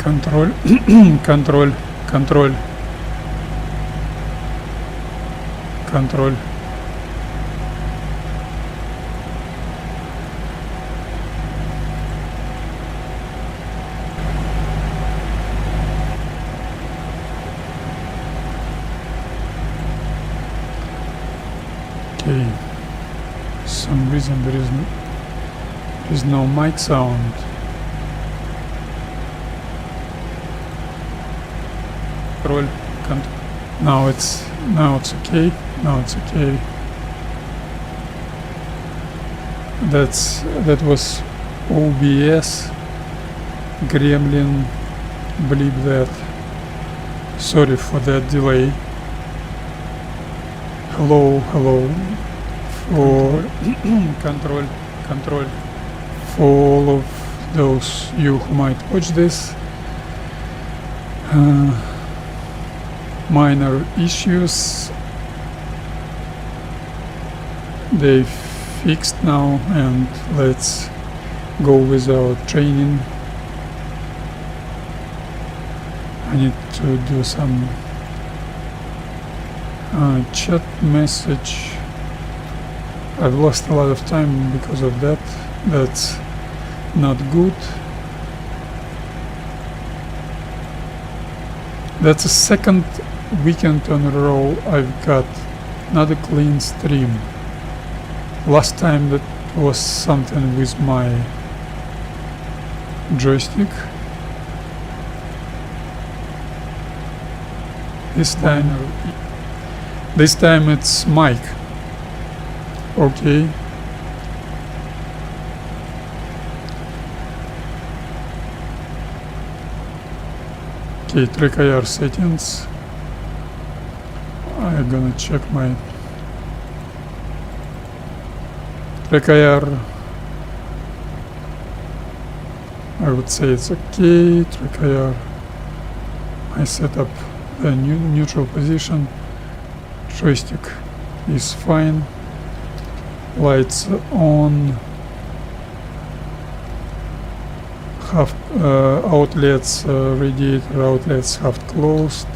Контроль, контроль, контроль, контроль. Okay. For some reason there is no mic sound. Control. Now it's okay. Now it's okay. That was OBS. Gremlin. Believe that. Sorry for that delay. Hello. For control. For all of those you who might watch this. Minor issues, they fixed now, and let's go with our training. I need to do some chat message. I've lost a lot of time because of that. That's not good. That's the second weekend in a row I've got not a clean stream. Last time that was something with my joystick. This time it's mic. Okay. Okay, track IR settings. I'm gonna check my track IR. I would say it's okay. Track IR. I set up the neutral position. Joystick is fine. Lights on. Half outlets, radiator outlets half closed.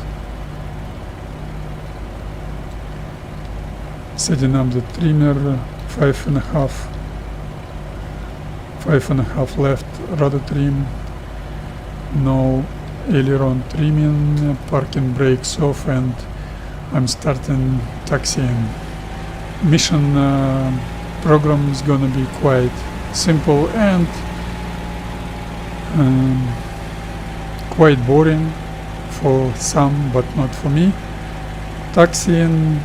Setting up the trimmer, 5.5 left rudder trim. No aileron trimming, parking brakes off, and I'm starting taxiing. Mission program is gonna be quite simple and quite boring for some, but not for me. Taxiing,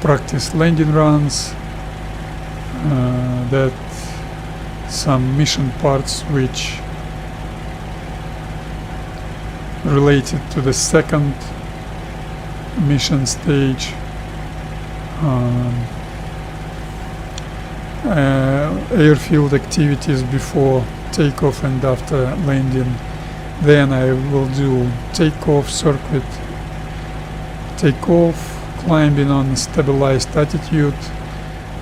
practice landing runs, that some mission parts which related to the second mission stage, airfield activities before takeoff and after landing. Then I will do takeoff circuit, takeoff, climbing on stabilized attitude,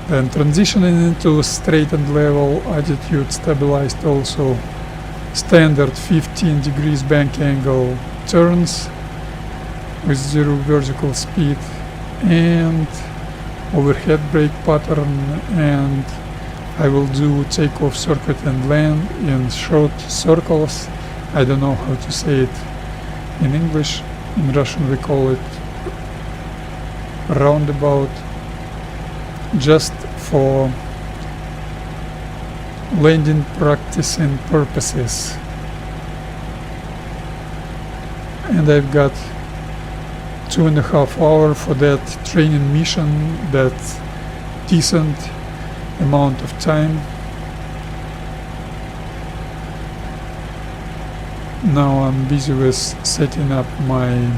then transitioning into straight and level attitude, stabilized also, standard 15 degrees bank angle turns with 0 vertical speed, and overhead brake pattern, and I will do takeoff circuit and land in short circles. I don't know how to say it in English. In Russian we call it roundabout, just for landing practicing purposes. And I've got 2.5 hours for that training mission. That's decent amount of time. Now I'm busy with setting up my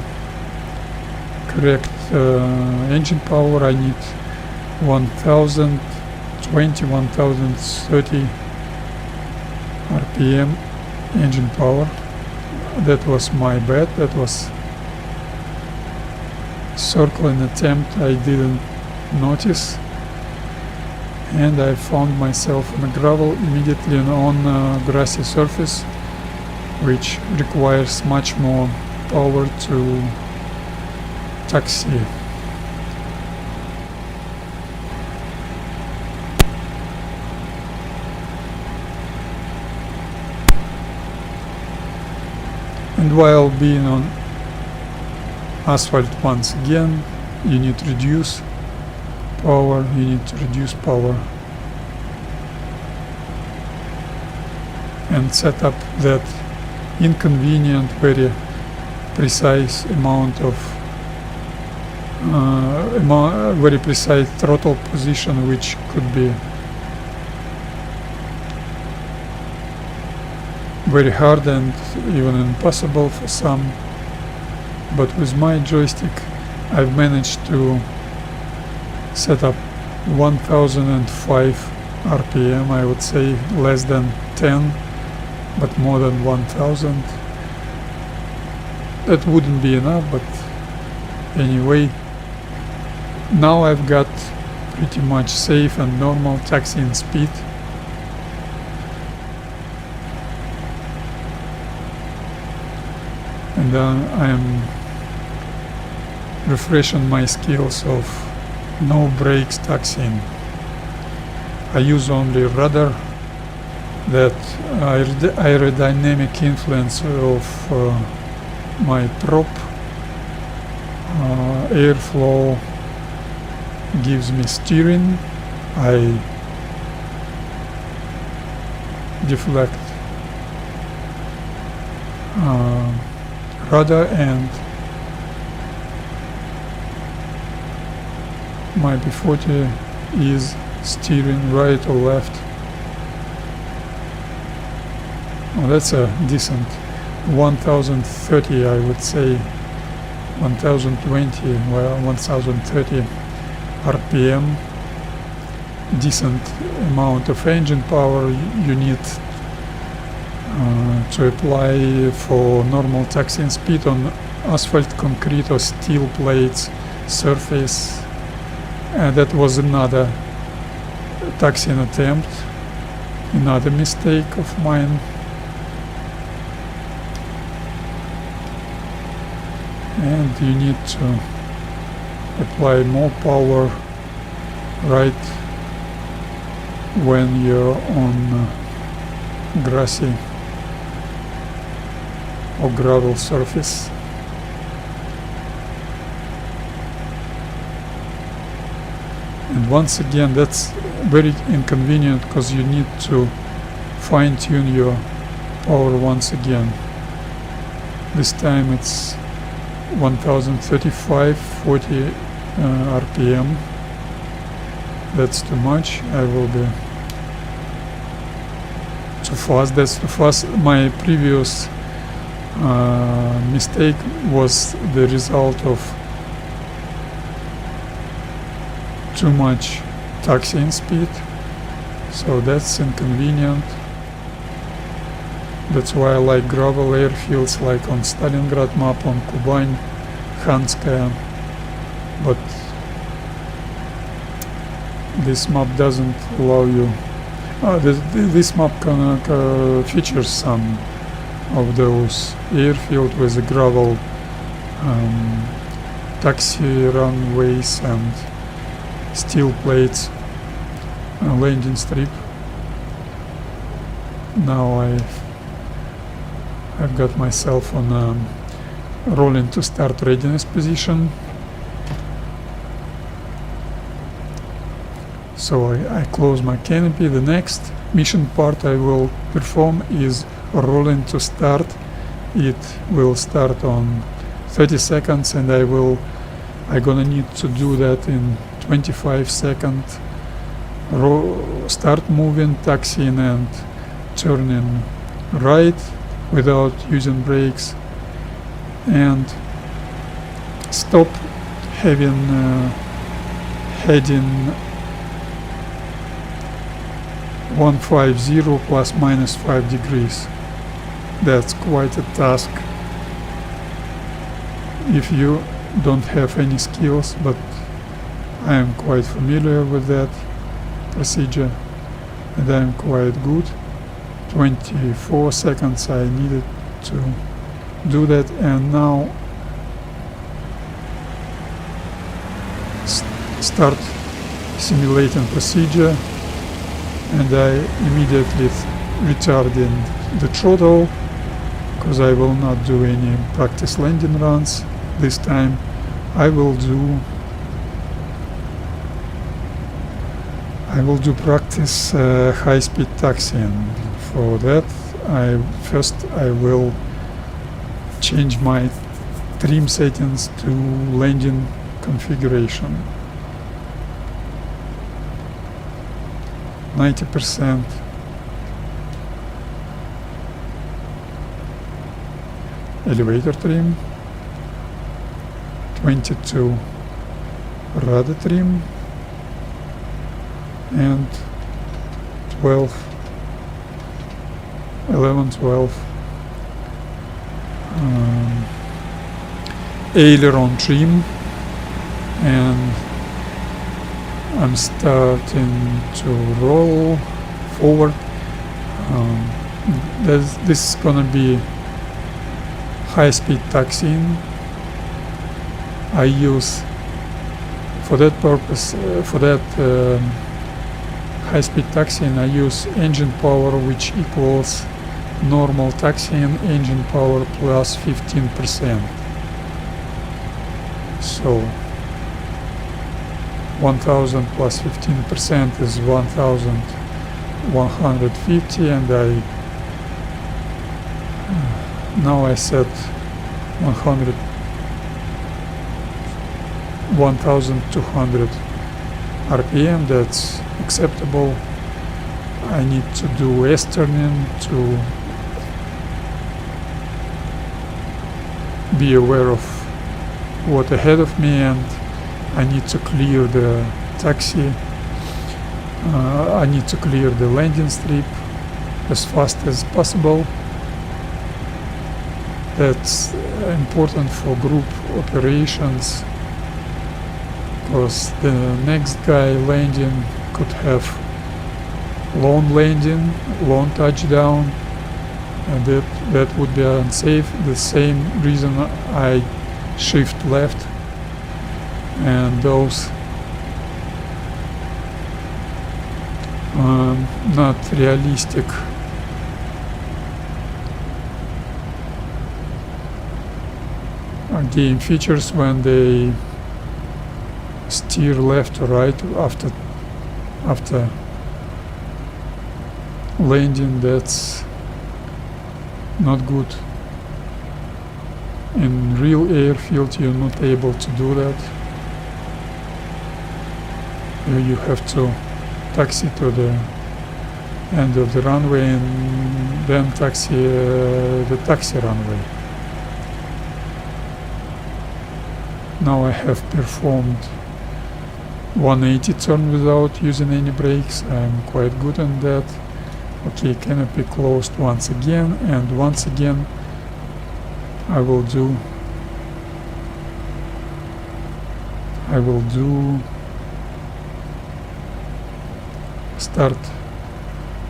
correct engine power. I need 1030 RPM engine power. That was my bad. That was circling attempt I didn't notice, and I found myself on a gravel immediately on a grassy surface. which requires much more power to taxi. And while being on asphalt once again, you need to reduce power, and set up that inconvenient, very precise amount of very precise throttle position, which could be very hard and even impossible for some. But with my joystick I've managed to set up 1005 RPM, I would say less than 10, but more than 1000. That wouldn't be enough, but anyway, now I've got pretty much safe and normal taxiing speed. And I am refreshing my skills of no brakes taxiing. I use only rudder, that aerodynamic influence of my prop. Airflow gives me steering. I deflect rudder, and my P-40 is steering right or left. Oh, that's a decent 1030, I would say 1020, well, 1030 RPM. Decent amount of engine power you need to apply for normal taxiing speed on asphalt, concrete or steel plates surface. And that was another taxiing attempt, another mistake of mine. And you need to apply more power right when you're on grassy or gravel surface. And once again, that's very inconvenient because you need to fine-tune your power once again. This time it's 1035, 40 RPM. That's too much. I will be too fast. That's too fast. My previous mistake was the result of too much taxiing speed, so that's inconvenient. That's why I like gravel airfields, like on Stalingrad map, on Kubань, Khanskaya. But this map doesn't allow you. This map features some of those airfields with the gravel taxi runways and steel plates, landing strip. Now I've got myself on rolling to start readiness position. So I close my canopy. The next mission part I will perform is rolling to start. It will start on 30 seconds, and I'm gonna need to do that in 25 seconds. Start moving, taxiing and turning right without using brakes, and stop having heading 150 plus minus 5 degrees. That's quite a task if you don't have any skills, but I am quite familiar with that procedure and I am quite good. 24 seconds I needed to do that. And now start simulating procedure, and I immediately retarded the throttle because I will not do any practice landing runs this time. I will do practice high-speed taxiing. For that, I will change my trim settings to landing configuration. 90% elevator trim, 22 rudder trim, and 12 aileron trim, and I'm starting to roll forward. This is gonna be high-speed taxiing. I use for that purpose, high-speed taxiing, I use engine power which equals normal taxiing engine power plus 15%. So 1000 plus 15% is 1150, and now I set 1200 RPM. That's acceptable. I need to do S-turning to be aware of what ahead of me, and I need to clear the taxi. I need to clear the landing strip as fast as possible. That's important for group operations, because the next guy landing could have lone landing, lone touchdown, and that would be unsafe. The same reason I shift left, and those not realistic game features when they steer left or right after landing. That's not good. In real airfield you're not able to do that. You have to taxi to the end of the runway and then taxi the taxi runway. Now I have performed 180 turn without using any brakes. I'm quite good on that. Okay, canopy closed once again, and once again I will do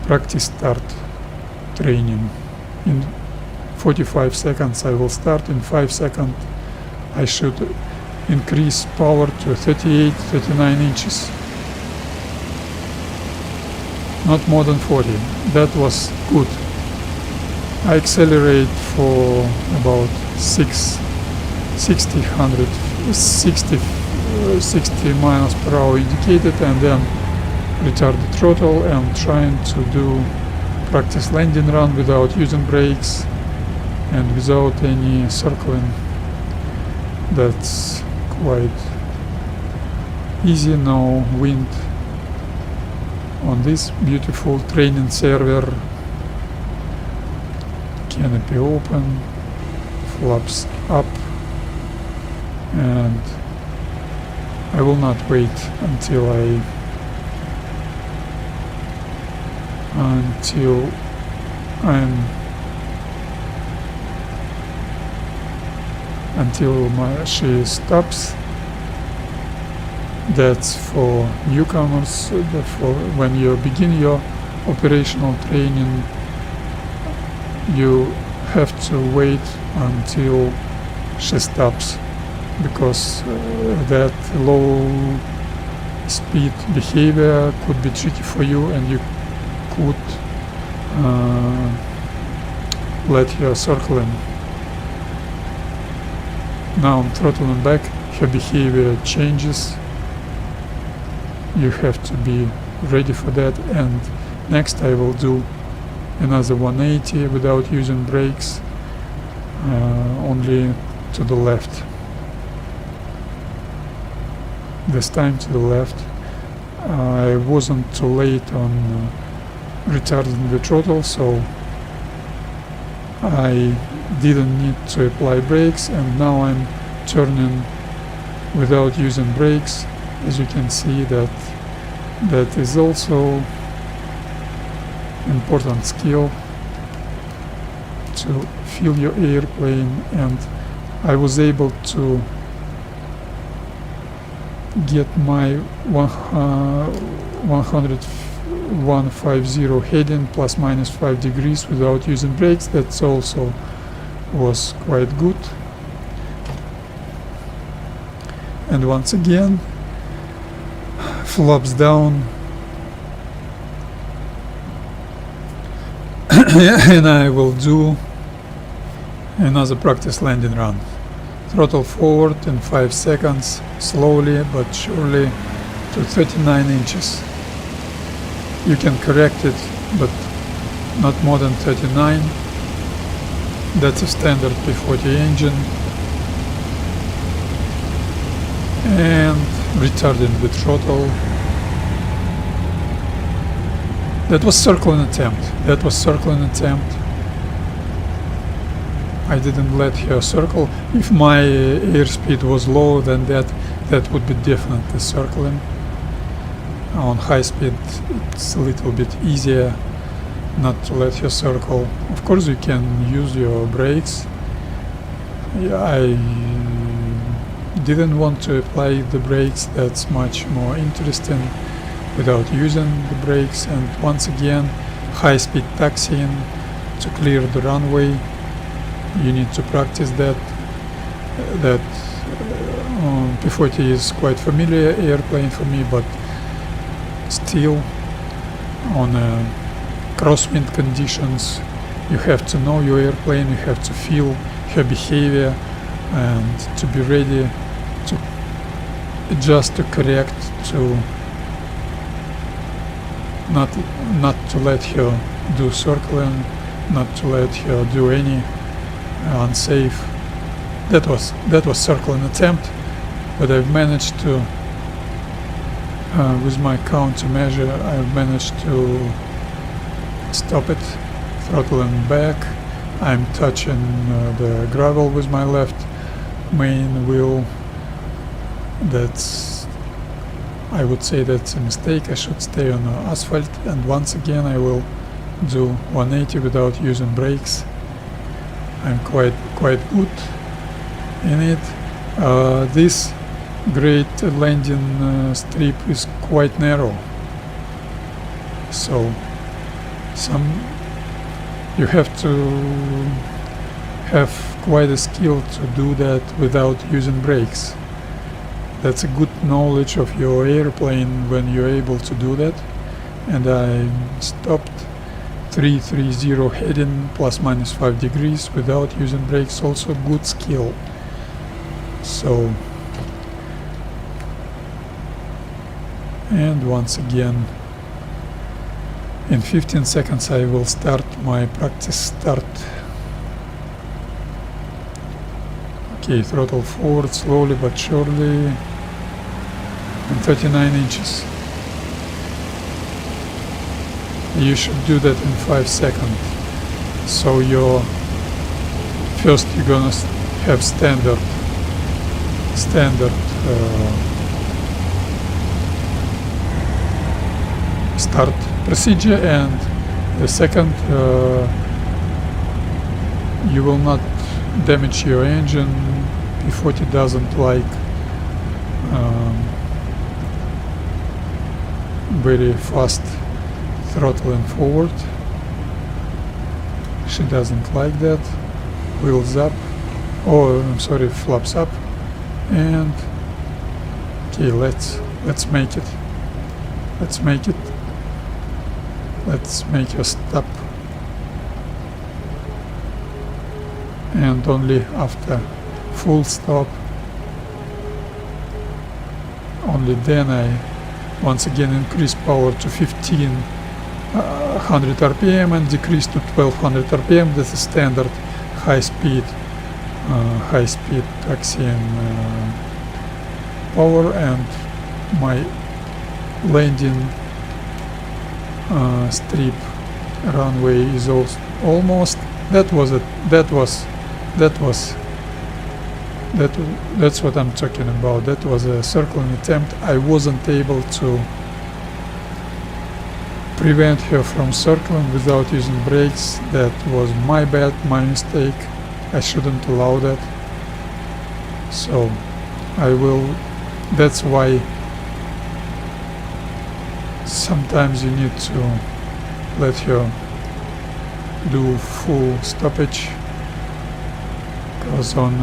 practice start training. In 45 seconds I will start. In 5 seconds I should increase power to 38-39 inches. Not more than 40. That was good. I accelerate for about 60 miles per hour indicated, and then retard the throttle and trying to do practice landing run without using brakes and without any circling. That's quite easy. No wind on this beautiful training server. Canopy open, flaps up, and I will not wait until she stops. That's for newcomers. For when you begin your operational training, you have to wait until she stops, because that low speed behavior could be tricky for you, and you could let her circle in. Now I'm throttling back, her behavior changes. You have to be ready for that, and next I will do another 180 without using brakes, only to the left. This time to the left. I wasn't too late on retarding the throttle, so I didn't need to apply brakes, and now I'm turning without using brakes. As you can see, that is also important skill to feel your airplane, and I was able to get my 150 heading plus minus 5 degrees without using brakes. That's also was quite good. And once again, flaps down, and I will do another practice landing run. Throttle forward in 5 seconds, slowly but surely to 39 inches. You can correct it, but not more than 39. That's a standard P-40 engine. And retarding the throttle. That was circling attempt. I didn't let her circle. If my airspeed was low, then that would be definitely circling. On high speed it's a little bit easier not to let her circle. Of course you can use your brakes. I didn't want to apply the brakes, that's much more interesting without using the brakes. And once again, high speed taxiing to clear the runway. You need to practice that. P-40 is quite familiar airplane for me, but still on crosswind conditions you have to know your airplane, you have to feel her behavior and to be ready to adjust, to correct, to not to let her do circling, not to let her do any unsafe. That was circling attempt, but I've managed to with my countermeasure I've managed to stop it, throttling back. I'm touching the gravel with my left main wheel. I would say that's a mistake. I should stay on asphalt, and once again I will do 180 without using brakes. I'm quite good in it. This great landing strip is quite narrow, so you have to have quite a skill to do that without using brakes. That's a good knowledge of your airplane when you're able to do that. And I stopped 330 heading plus minus 5 degrees without using brakes, also good skill. So, and once again in 15 seconds I will start my practice start. Okay, throttle forward slowly but surely, and 39 inches. You should do that in 5 seconds. So you're gonna have standard start procedure, and the second you will not damage your engine. P-40 doesn't like very fast throttling forward. She doesn't like that. Wheels up. Oh, I'm sorry, flaps up. And okay, let's make it. Let's make it. Let's make her stop. And only after full stop, only then I once again increase power to 1500 RPM and decrease to 1200 RPM. This is standard high speed taxiing power, and my landing strip runway is also almost. That's what I'm talking about. That was a circling attempt. I wasn't able to prevent her from circling without using brakes. That was my bad, my mistake. I shouldn't allow that. So I will. That's why sometimes you need to let her do full stoppage, because on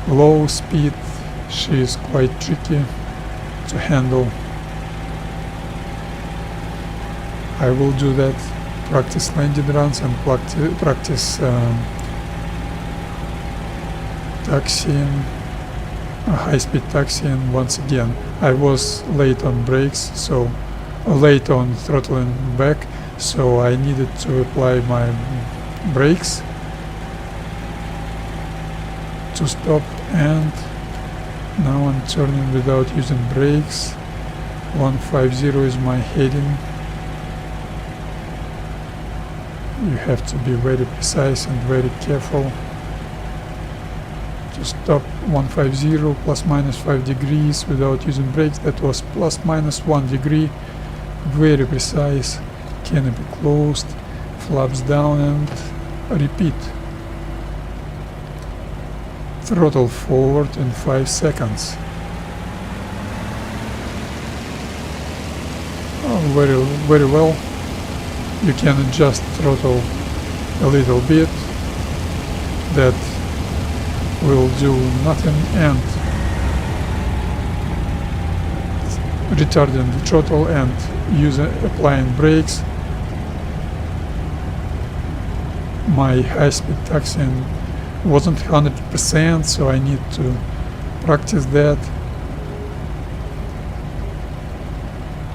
low speed she is quite tricky to handle. I will do that, practice landing runs and practice taxiing, high-speed taxiing once again. I was late on brakes, so late on throttling back, so I needed to apply my brakes to stop, and now I'm turning without using brakes. 150 is my heading. You have to be very precise and very careful to stop. 150 plus minus 5 degrees without using brakes. That was plus minus 1 degree. Very precise. Canopy closed, flaps down, and repeat. Throttle forward in 5 seconds. Oh, very well. You can adjust throttle a little bit. That will do nothing, and retarding the throttle and applying brakes. My high-speed taxiing wasn't 100%, so I need to practice that.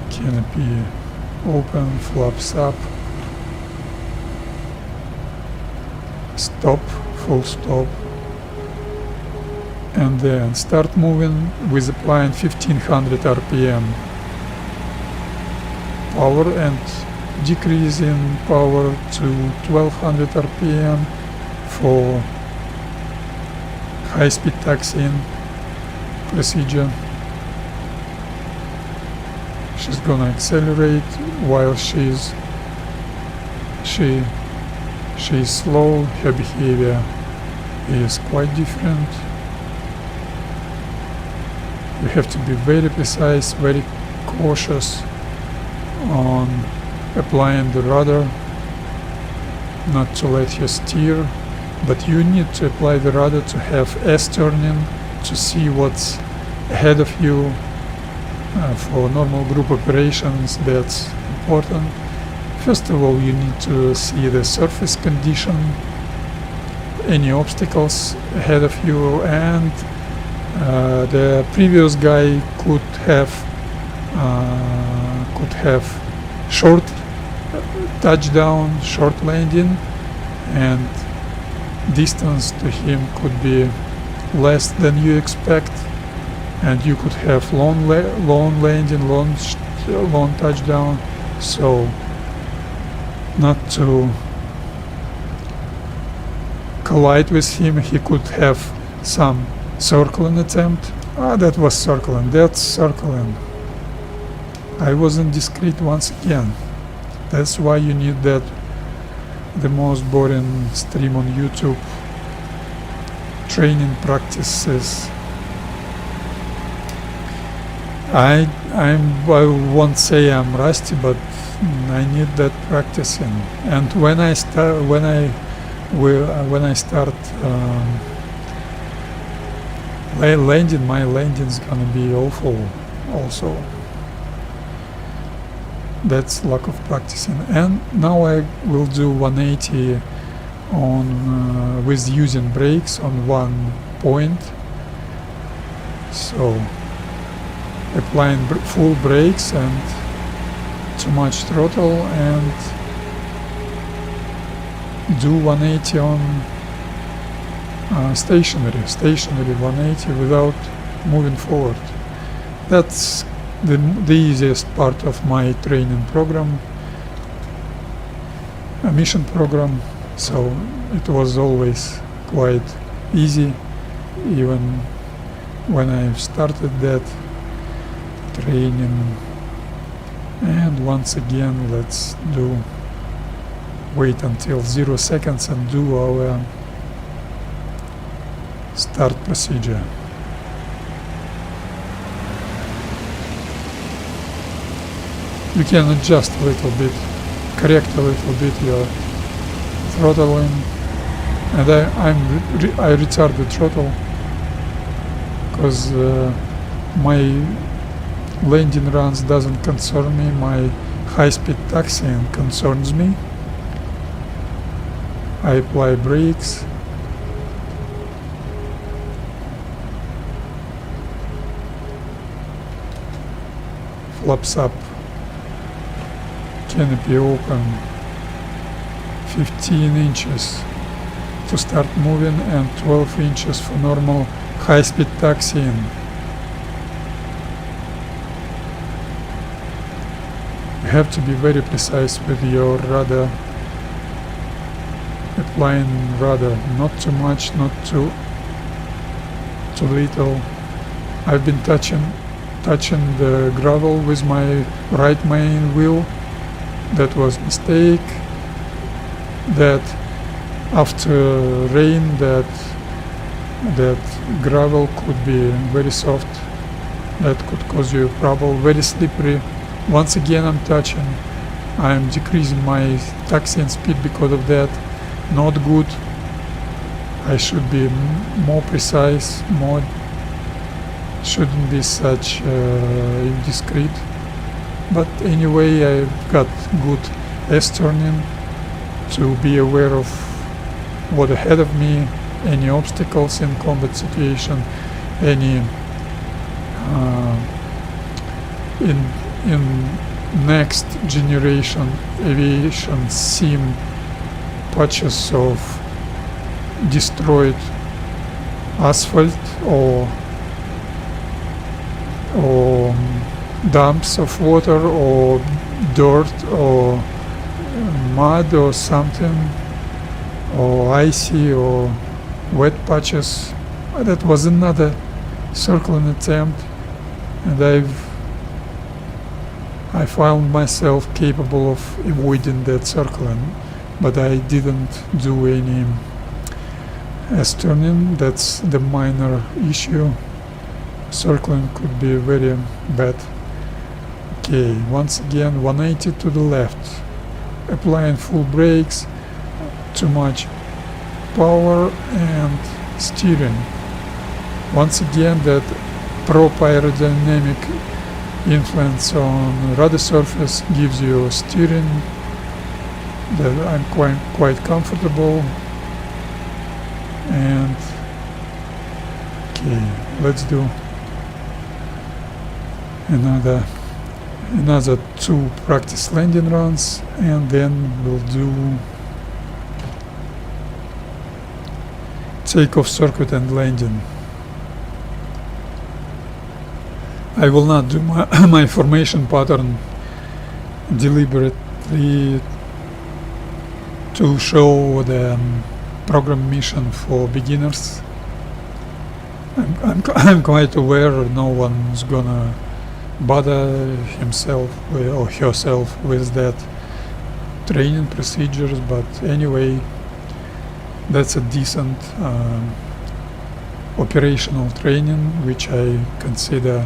Canopy open, flaps up, stop, full stop, and then start moving with applying 1500 RPM power and decreasing power to 1200 RPM for high-speed taxiing procedure. She's gonna accelerate while she's slow. Her behavior is quite different. You have to be very precise, very cautious on applying the rudder, not to let her steer, but you need to apply the rudder to have S-turning, to see what's ahead of you. For normal group operations, that's important. First of all, you need to see the surface condition, any obstacles ahead of you, and the previous guy could have short touchdown, short landing, and distance to him could be less than you expect, and you could have long landing, long touchdown. So not to collide with him. He could have some circling attempt. That was circling. That's circling. I wasn't discreet once again. That's why you need that, the most boring stream on YouTube. Training practices. I won't say I'm rusty, but I need that practicing. And when I start landing, my landing's gonna be awful also. That's lack of practicing. And now I will do 180 on with using brakes on one point. So applying full brakes and too much throttle, and do 180 on stationary 180 without moving forward. That's the easiest part of my training program, a mission program, so it was always quite easy even when I started that training. And once again, let's wait until 0 seconds and do our start procedure. You can adjust a little bit, correct a little bit your throttling, and I retard the throttle because my landing runs doesn't concern me, my high-speed taxiing concerns me. I apply brakes. Flaps up, canopy open, 15 inches to start moving and 12 inches for normal high-speed taxiing. You have to be very precise with your rudder, applying rudder, not too much, not too little. I've been touching the gravel with my right main wheel. That was mistake. That after rain, that gravel could be very soft. That could cause you trouble, very slippery. Once again, I'm decreasing my taxiing speed because of that. Not good. I should be more precise, shouldn't be such indiscreet. But anyway, I've got good S-turning to be aware of what ahead of me, any obstacles in combat situation, any in next generation aviation sim patches of destroyed asphalt or dumps of water or dirt or mud or something, or icy or wet patches. That was another circling attempt, and I found myself capable of avoiding that circling, but I didn't do any S-turning. That's the minor issue. Circling could be very bad. Okay, once again 180 to the left, applying full brakes, too much power and steering. Once again, that proper aerodynamic influence on rudder surface gives you steering that I'm quite comfortable. And okay, let's do another 2 practice landing runs, and then we'll do takeoff, circuit and landing. I will not do my formation pattern deliberately to show the program mission for beginners. I'm quite aware no one's gonna bother himself or herself with that training procedures, but anyway, that's a decent operational training which I consider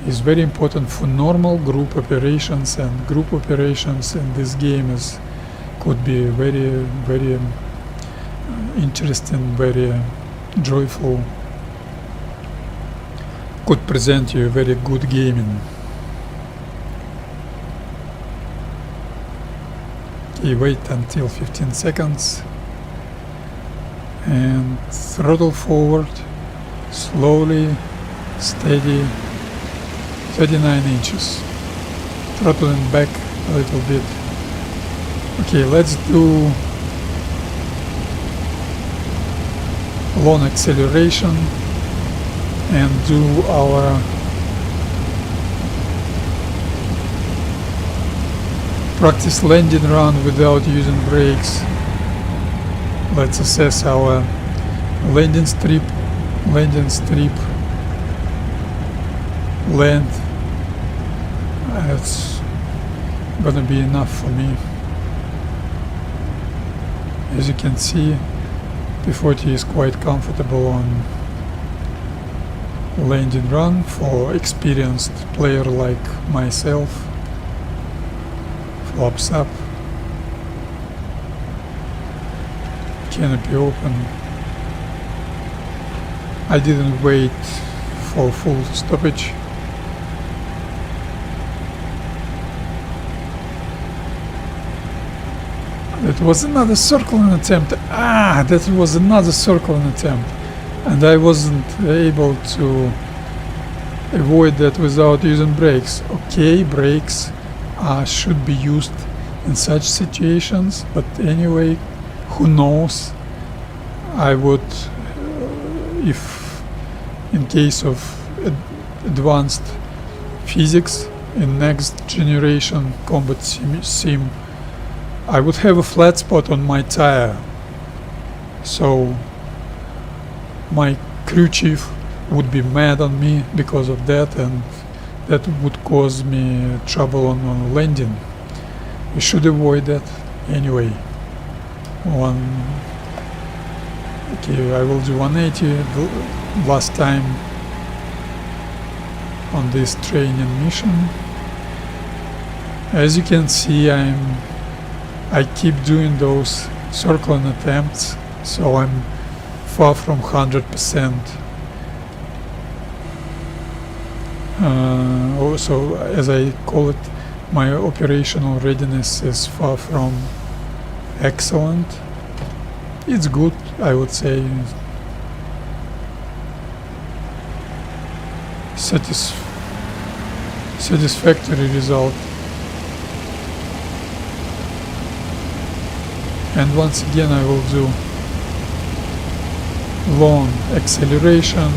is very important for normal group operations, and group operations in this game could be very interesting, very joyful, could present you a very good gaming. Okay, wait until 15 seconds and throttle forward slowly, steady, 39 inches, throttling back a little bit. Okay, let's do long acceleration and do our practice landing run without using brakes. Let's assess our landing strip length. That's gonna be enough for me. As you can see, P-40 is quite comfortable on landing run for experienced player like myself. Flaps up, canopy open. I didn't wait for full stoppage. That was another circling attempt. That was another circling attempt, and I wasn't able to avoid that without using brakes. Okay, brakes should be used in such situations, but anyway, who knows? I would, if in case of advanced physics in next generation combat sim, I would have a flat spot on my tire, so my crew chief would be mad on me because of that, and that would cause me trouble on landing. We should avoid that anyway. Okay, I will do 180 the last time on this training mission. As you can see, I keep doing those circling attempts, so I'm far from 100%. Also, as I call it, my operational readiness is far from excellent. It's good, I would say. Satisfactory result. And once again I will do long acceleration.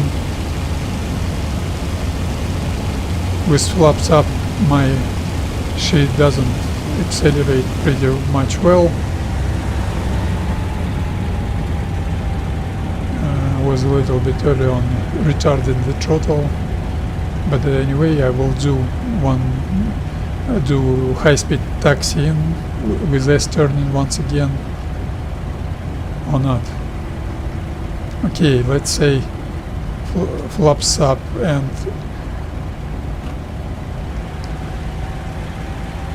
With flaps up, my shade doesn't accelerate pretty much well. Was a little bit early on retarding the throttle, but anyway, I will do high-speed taxiing with S-turning once again, or not. Okay, let's say flaps up and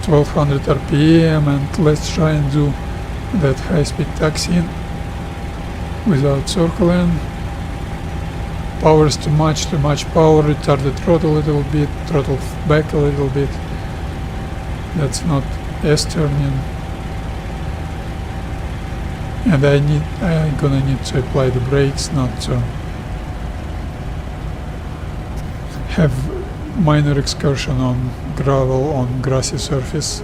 1200 RPM, and let's try and do that high-speed taxiing without circling. Power is too much power, retard the throttle a little bit, throttle back a little bit. That's not S-turning. And I'm gonna need to apply the brakes, not to have minor excursion on gravel, on grassy surface.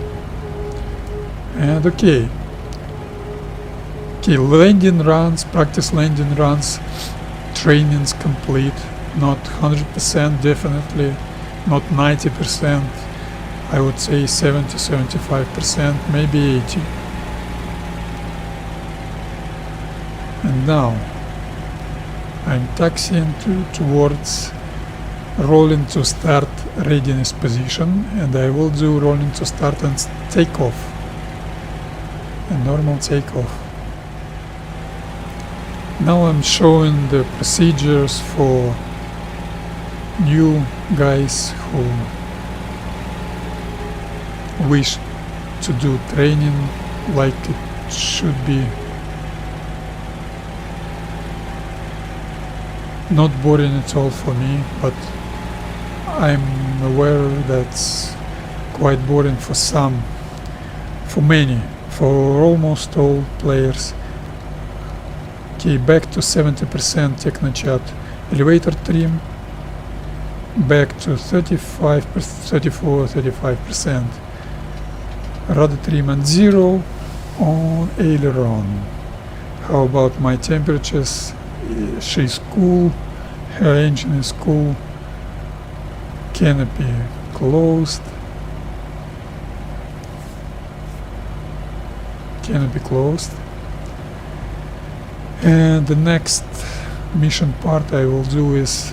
And okay, landing runs, practice landing runs, training's complete. Not 100%, definitely not 90%. I would say 70-75%, maybe 80. And now I'm taxiing towards rolling to start readiness position, and I will do rolling to start and takeoff, a normal takeoff. Now I'm showing the procedures for new guys who wish to do training like it should be. Not boring at all for me, but I'm aware that's quite boring for some, for many, for almost all players. Okay, back to 70% technochat. Elevator trim, back to 34-35%. Rudder trim and 0 on aileron. How about my temperatures? She's cool, her engine is cool, canopy closed, and the next mission part I will do is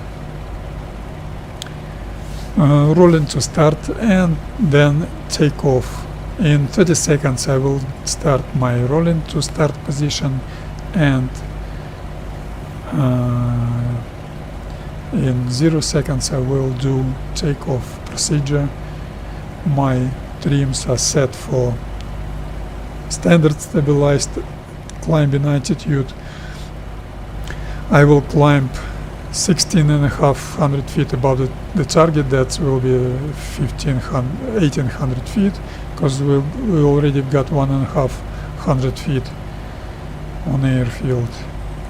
rolling to start and then take off. In 30 seconds I will start my rolling to start position, and in 0 seconds I will do takeoff procedure. My trims are set for standard stabilized climbing altitude. I will climb 16,500 feet above the target. That will be 1,800 feet, because we already got 1,500 feet on airfield.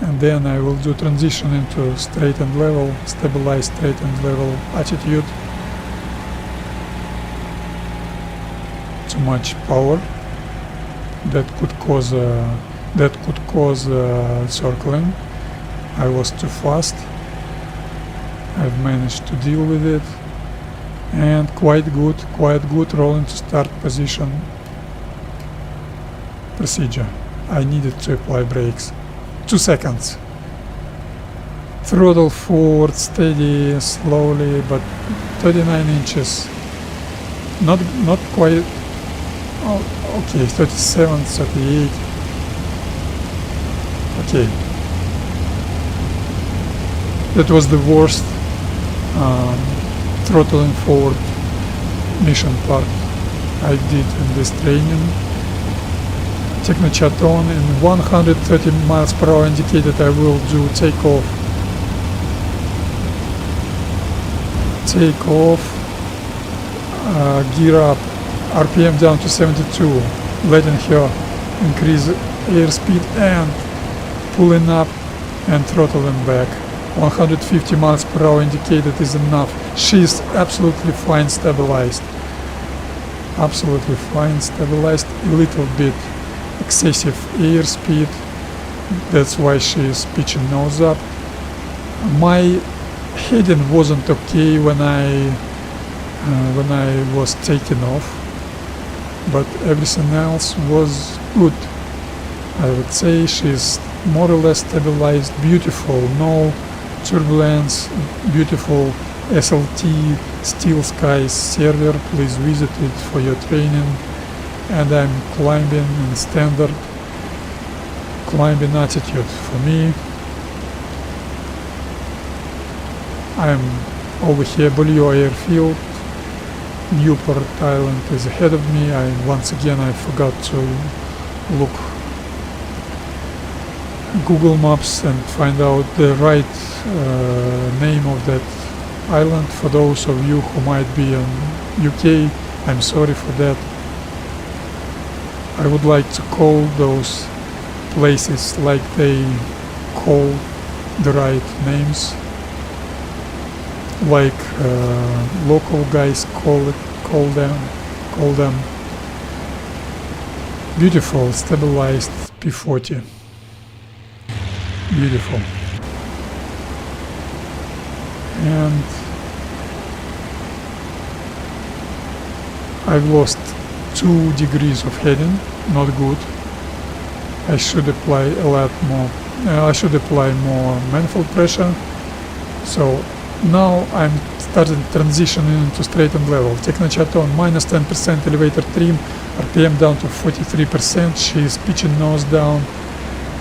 And then I will do transition into straight and level, stabilized straight and level attitude. Too much power that could cause circling. I was too fast. I've managed to deal with it, and quite good rolling to start position procedure. I needed to apply brakes. 2 seconds. Throttle forward, steady, slowly, but 39 inches. Not quite. Oh, okay, 37, 38. Okay. That was the worst throttling forward mission part I did in this training. Technochat on, in 130 miles per hour indicated I will do takeoff. Gear up, RPM down to 72, letting her increase airspeed and pulling up and throttling back. 150 miles per hour indicated is enough. She's absolutely fine stabilized. Absolutely fine stabilized. A little bit excessive airspeed. That's why she is pitching nose up. My heading wasn't okay when I was taking off, but everything else was good. I would say she's more or less stabilized, beautiful, no turbulence, beautiful SLT SteelSkies server. Please visit it for your training. And I'm climbing in standard climbing attitude. For me, I'm over here, Blue Airfield. Newport Island is ahead of me. Once again I forgot to look Google Maps and find out the right name of that island. For those of you who might be in UK, I'm sorry for that. I would like to call those places like they call the right names, like local guys call them. Beautiful stabilized P-40. Beautiful. And I've lost 2 degrees of heading, not good. I should apply a lot more. I should apply more manifold pressure. So now I'm starting transitioning into straight and level. Technochat on, minus 10% elevator trim, RPM down to 43%. She is pitching nose down.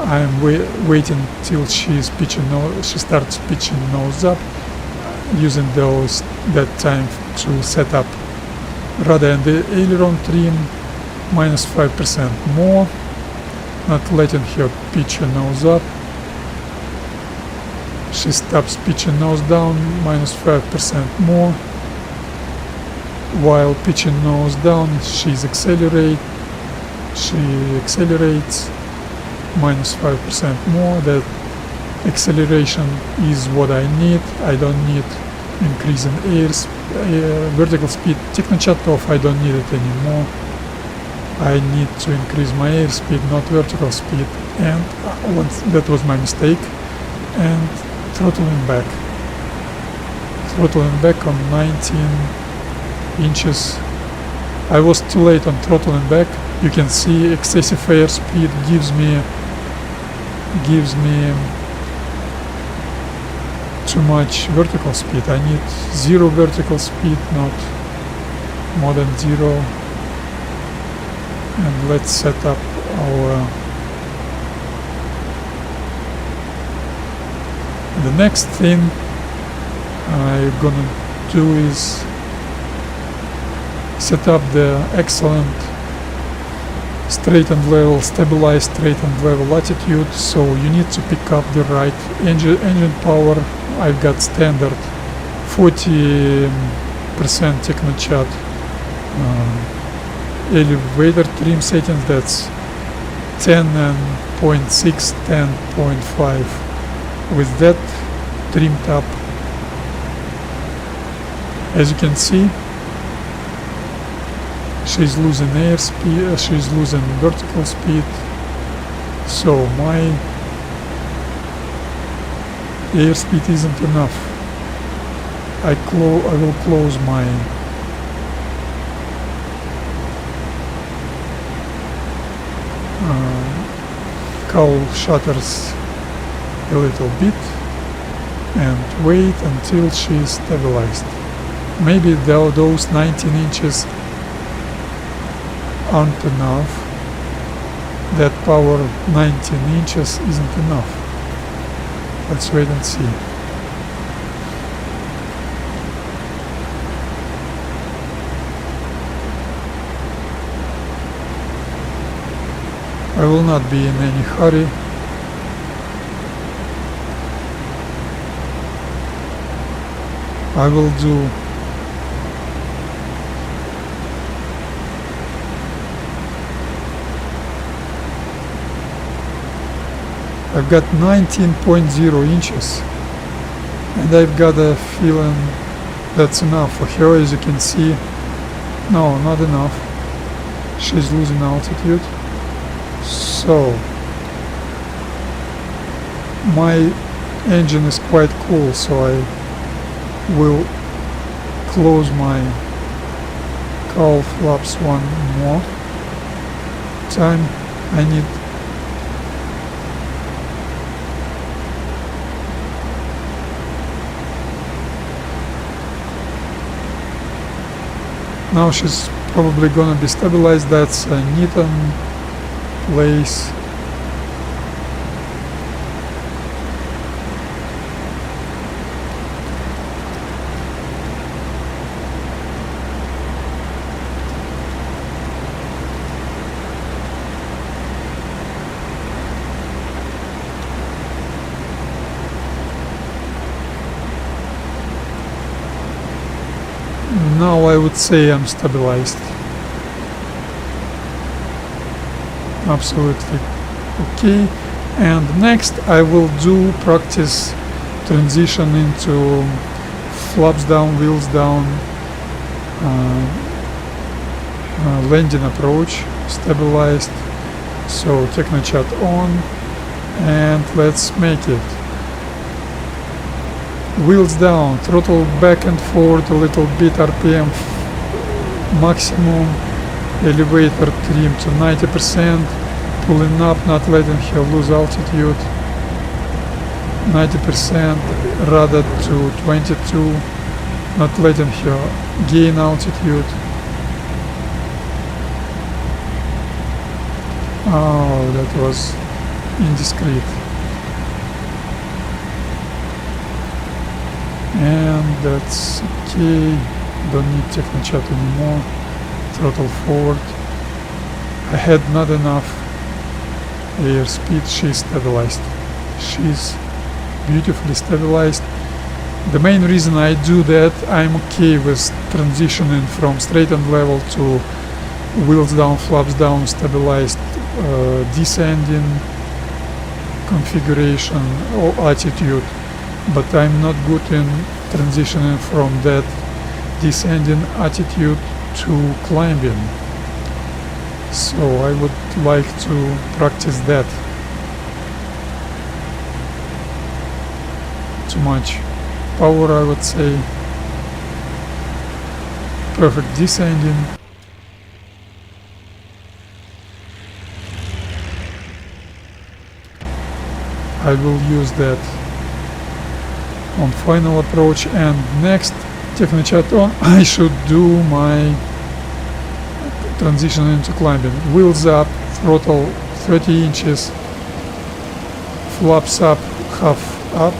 I'm waiting till she starts pitching nose up. using that time to set up rudder and the aileron trim, minus 5% more, not letting her pitch her nose up. She stops pitching nose down, minus 5% more. While pitching nose down, she accelerates, minus 5% more. That acceleration is what I need. I don't need increase in vertical speed. Technochat off, I don't need it anymore. I need to increase my airspeed, not vertical speed, and that was my mistake. And throttling back on 19 inches. I was too late on throttling back. You can see excessive airspeed gives me too much vertical speed. I need 0 vertical speed, not more than 0. And let's set up our the next thing I'm gonna do is set up the excellent straight and level, stabilized straight and level attitude. So you need to pick up the right engine power. I've got standard 40% technochat elevator trim settings. That's 10.6, 10.5. With that trimmed up, as you can see, she's losing airspeed, she's losing vertical speed, so my airspeed isn't enough. I will close my cowl shutters a little bit and wait until she is stabilized. Maybe those 19 inches aren't enough. That power 19 inches isn't enough. Let's wait and see. I will not be in any hurry. I will do I've got 19.0 inches and I've got a feeling that's enough for her. As you can see, no, not enough. She's losing altitude. So my engine is quite cool, so I will close my cowl flaps one more time. I need now she's probably gonna be stabilized. That's a neat place. Now I would say I'm stabilized. Absolutely okay. And next I will do practice transition into flaps down, wheels down, landing approach, stabilized. So technochat on, and let's make it. Wheels down, throttle back and forth a little bit, RPM maximum, elevator trim to 90%, pulling up, not letting her lose altitude, 90%, rudder to 22, not letting her gain altitude. Oh, that was indiscreet. And that's okay. Don't need technochat anymore. Throttle forward. I had not enough airspeed. She's stabilized. She's beautifully stabilized. The main reason I do that, I'm okay with transitioning from straight and level to wheels down, flaps down, stabilized descending configuration or attitude, but I'm not good in transitioning from that descending attitude to climbing. So I would like to practice that. Too much power, I would say. Perfect descending. I will use that on final approach, and next technochat on I should do my transition into climbing. Wheels up, throttle 30 inches, flaps up, half up.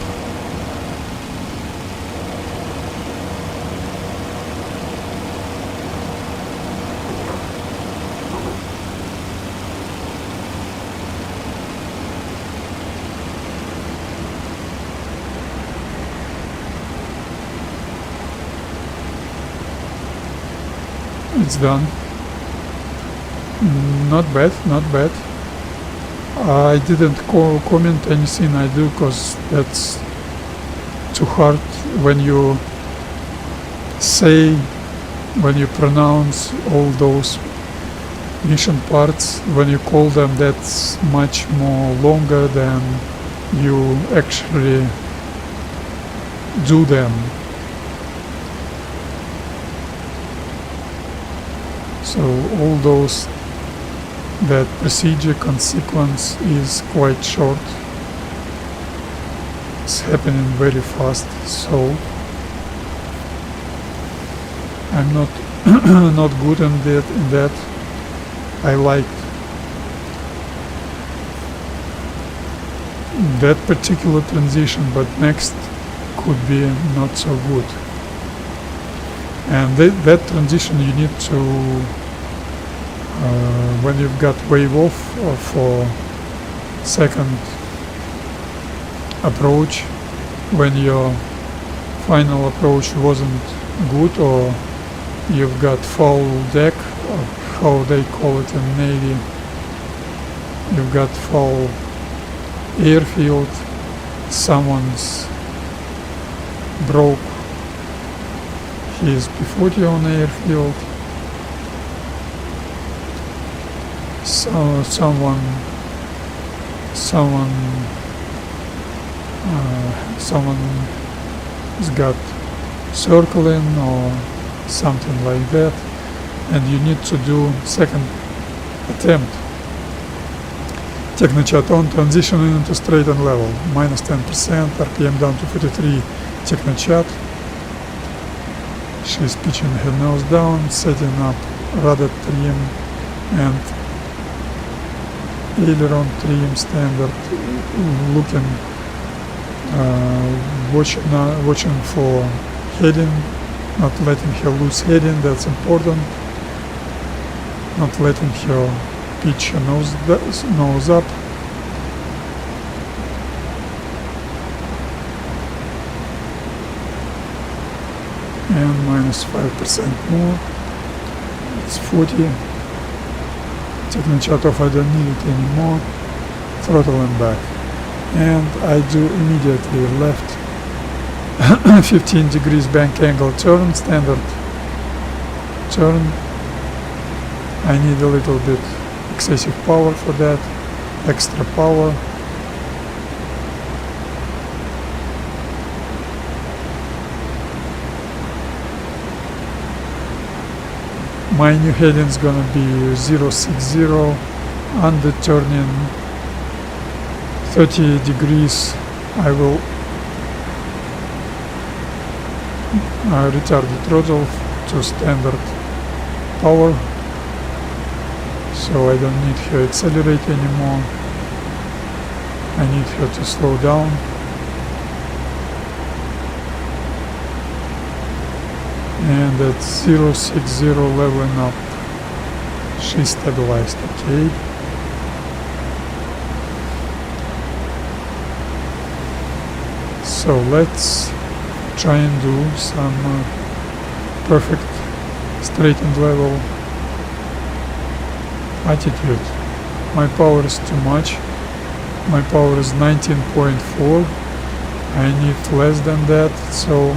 It's done. Not bad, not bad. I didn't comment anything I do because that's too hard when you say, when you pronounce all those mission parts, when you call them, that's much more longer than you actually do them. So all those, that procedure consequence is quite short. It's happening very fast, so I'm not not good in that. I like that particular transition, but next could be not so good. And that transition you need to, when you've got wave off for second approach, when your final approach wasn't good, or you've got foul deck, or how they call it in Navy, you've got foul airfield, someone's broke his P-40 on airfield, so someone's got circling or something like that, and you need to do second attempt. Technochat on, transitioning into straight and level, minus 10%, RPM down to 43, technochat. She's pitching her nose down, setting up rudder trim and aileron trim standard, looking, watching for heading, not letting her lose heading, that's important, not letting her pitch her nose up. And minus 5% more, it's 40. Technochat off, I don't need it anymore. Throttle and back. And I do immediately left 15 degrees bank angle turn, standard turn. I need a little bit excessive power for that, extra power. My new heading is gonna be 060, under turning 30 degrees. I will retard the throttle to standard power, so I don't need her accelerate anymore. I need her to slow down. And at 060 leveling up, she's stabilized. Okay. So let's try and do some perfect straight and level attitude. My power is too much. My power is 19.4. I need less than that, so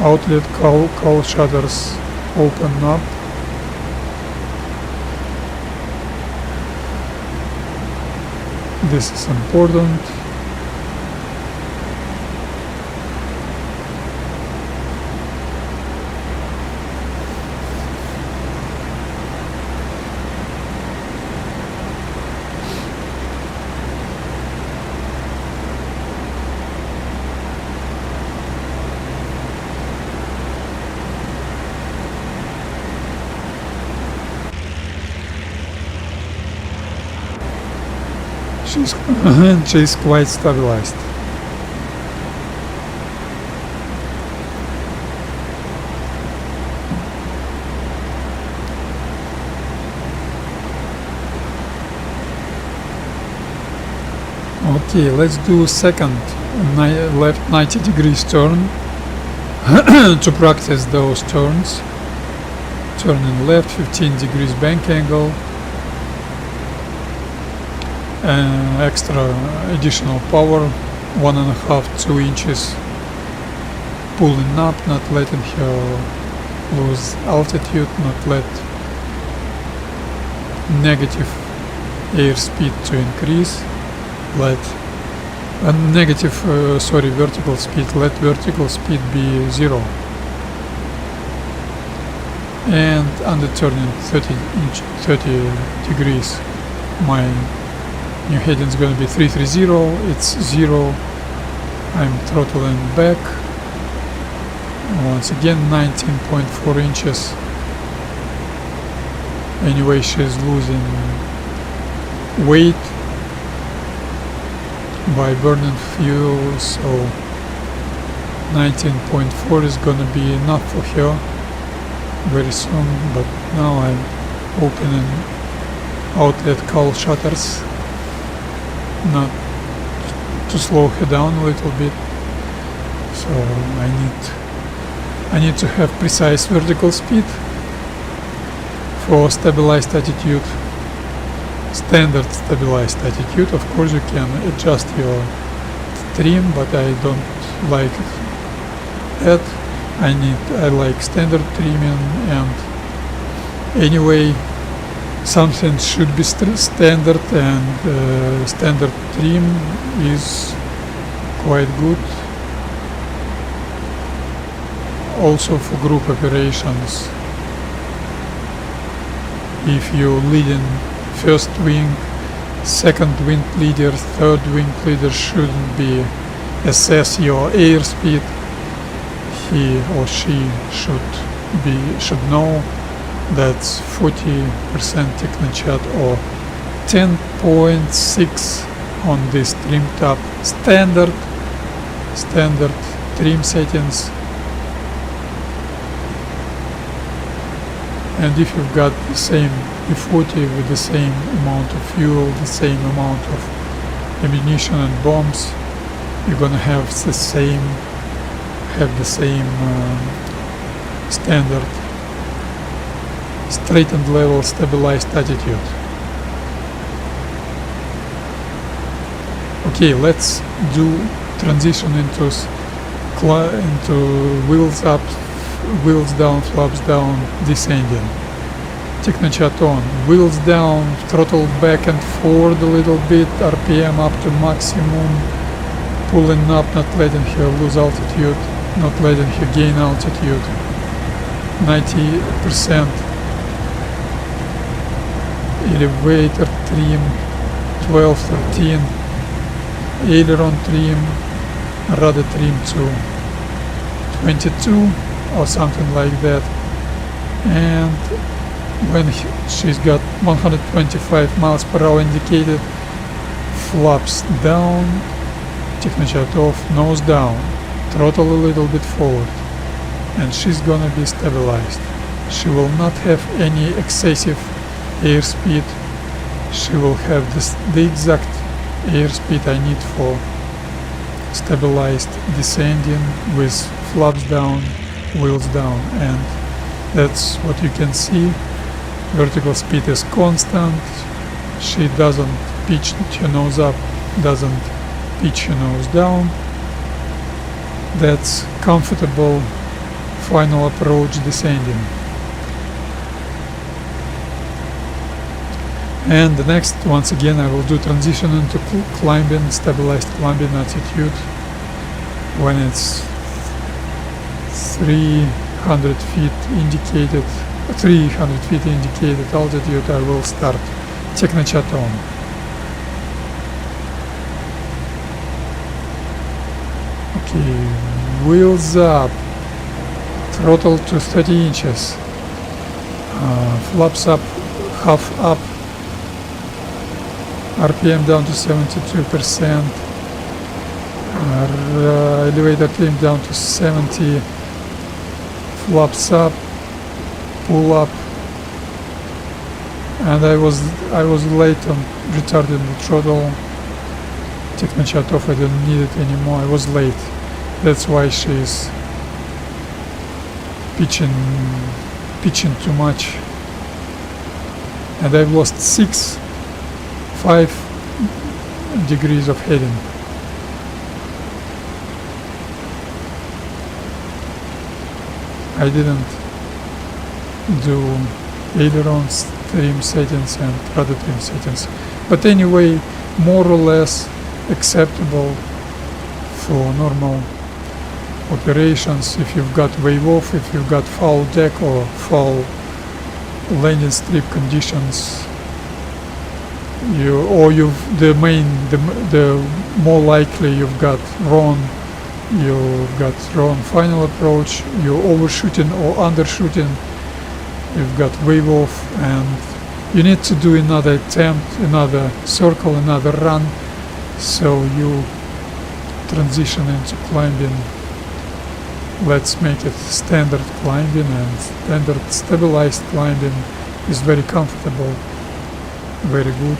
outlet cowl shutters open up. This is important. She's quite stabilized. Okay, let's do second left 90 degrees turn to practice those turns. Turning left 15 degrees bank angle. Extra additional power, 1.5–2 inches, pulling up, not letting her lose altitude, not let negative airspeed to increase, let vertical speed, let vertical speed be 0, and under turning 30 degrees, my new heading is going to be 330, it's 0, I'm throttling back, once again 19.4 inches, anyway she's losing weight by burning fuel, so 19.4 is going to be enough for her very soon, but now I'm opening outlet cowl shutters, not to slow her down a little bit, so I need to have precise vertical speed for stabilized attitude, standard stabilized attitude. Of course you can adjust your trim, but I don't like that. I like standard trimming, and anyway something should be standard, and standard trim is quite good also for group operations. If you're leading first wing, second wing leader, third wing leader shouldn't be assess your airspeed. He or she should know that's 40% Technochat or 10.6 on this trim tab. Standard trim settings. And if you've got the same P-40 with the same amount of fuel, the same amount of ammunition and bombs, you're gonna have the same standard straight and level stabilized attitude. Okay, let's do transition into wheels up, wheels down, flaps down, descending. Technochat on, wheels down, throttle back and forward a little bit, RPM up to maximum, pulling up, not letting her lose altitude, not letting her gain altitude, 90%. Elevator trim 12-13, aileron trim, rudder trim to 22 or something like that, and when she's got 125 miles per hour indicated, flaps down, technochat off, nose down, throttle a little bit forward, and she's gonna be stabilized. She will not have any excessive airspeed. She will have the exact airspeed I need for stabilized descending with flaps down, wheels down, and that's what you can see. Vertical speed is constant. She doesn't pitch her nose up, doesn't pitch her nose down. That's comfortable final approach descending. And the next, once again, I will do transition into climbing, stabilized climbing attitude. When it's 300 feet indicated altitude, I will start technochat on. Okay, wheels up, throttle to 30 inches, flaps up, half up, RPM down to 72%, elevator trim down to 70, flaps up, pull up, and I was late on retarding the throttle. Technochat off, I didn't need it anymore, I was late. That's why she's pitching too much, and I've lost 5 degrees of heading. I didn't do ailerons, trim settings and rudder trim settings, but anyway, more or less acceptable for normal operations. If you've got wave off, if you've got foul deck or foul landing strip conditions, the more likely you've got wrong final approach, you're overshooting or undershooting, you've got wave off, and you need to do another attempt, another circle, another run, so you transition into climbing. Let's make it standard climbing, and standard stabilized climbing is very comfortable, very good.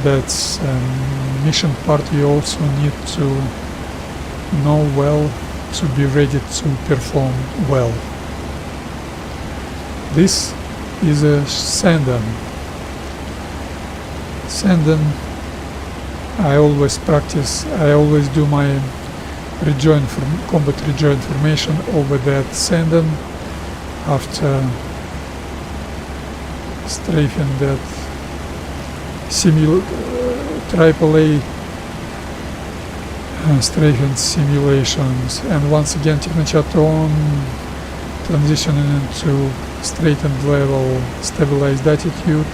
That's mission part you also need to know well to be ready to perform well. This is a send-on. I always practice, I always do my combat rejoin formation over that send-on after strafing that AAA strafing simulations. And once again, technochat on, transitioning into straightened level, stabilized attitude.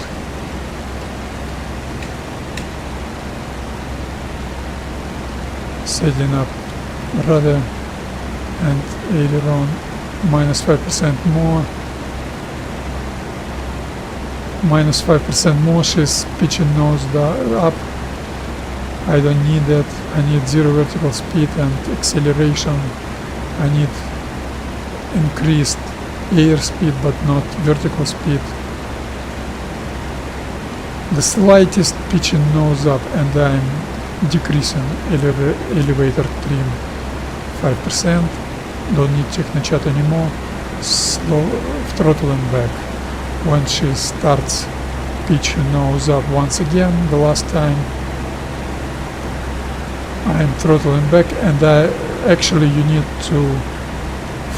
Setting up rudder and aileron -5% more. -5% more, she's pitching nose up. I don't need that. I need 0 vertical speed and acceleration. I need increased air speed but not vertical speed. The slightest pitching nose up, and I'm decreasing elevator trim 5%. Don't need technochat anymore. Slow throttling back. When she starts pitching nose up once again, the last time, I'm throttling back, and actually you need to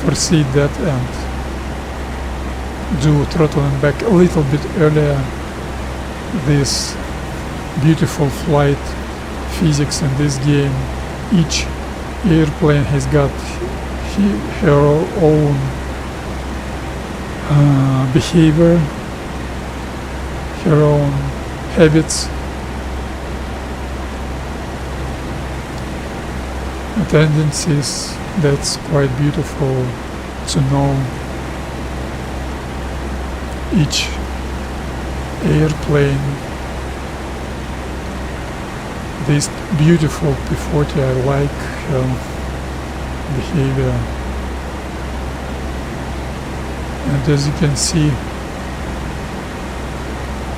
foresee that and do throttling back a little bit earlier. This beautiful flight physics in this game. Each airplane has got her own behavior, her own habits, tendencies. That's quite beautiful to know. Each airplane this beautiful P-40. I like her behavior, and as you can see,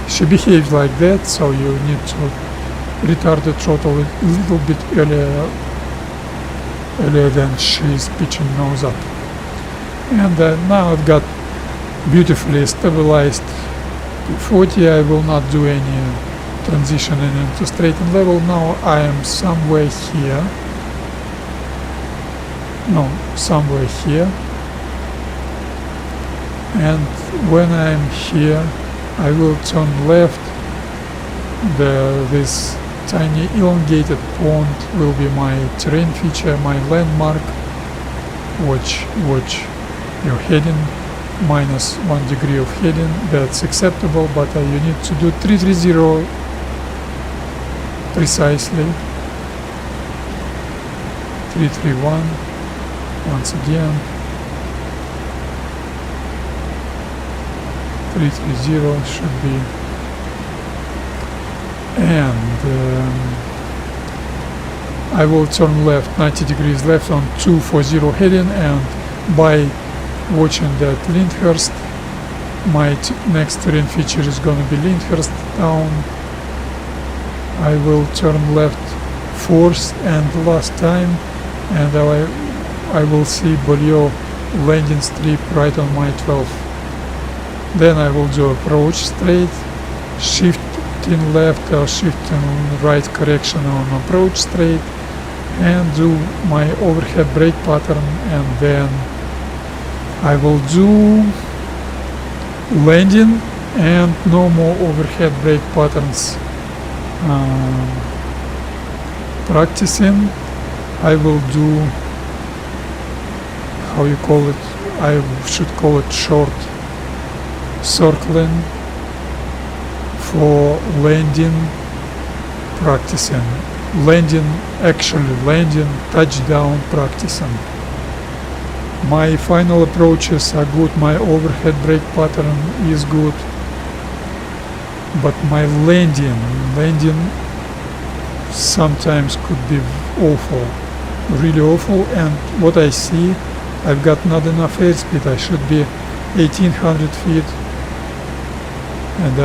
she behaves like that, so you need to retard the throttle a little bit earlier than she's pitching nose up. And now I've got beautifully stabilized P-40. I will not do any transitioning into straight and level. Now I am somewhere here. No, somewhere here. And when I'm here, I will turn left. This tiny elongated pond will be my terrain feature, my landmark. Watch your heading, -1 degree of heading. That's acceptable, but you need to do 330 precisely. 331 once again. 330 should be, and I will turn left 90 degrees left on 240 heading, and by watching that Lyndhurst, my next terrain feature is gonna be Lyndhurst Town. I will turn left fourth and last time, and I will see Beaulieu landing strip right on my 12. Then I will do approach straight, shifting left or shifting right correction on approach straight, and do my overhead brake pattern, and then I will do landing and no more overhead brake patterns. Practicing, I will do, how you call it, I should call it short circling for landing, practicing, landing, touchdown practicing. My final approaches are good, my overhead brake pattern is good, but my landing sometimes could be awful, really awful. And what I see, I've got not enough airspeed. I should be 1800 feet, and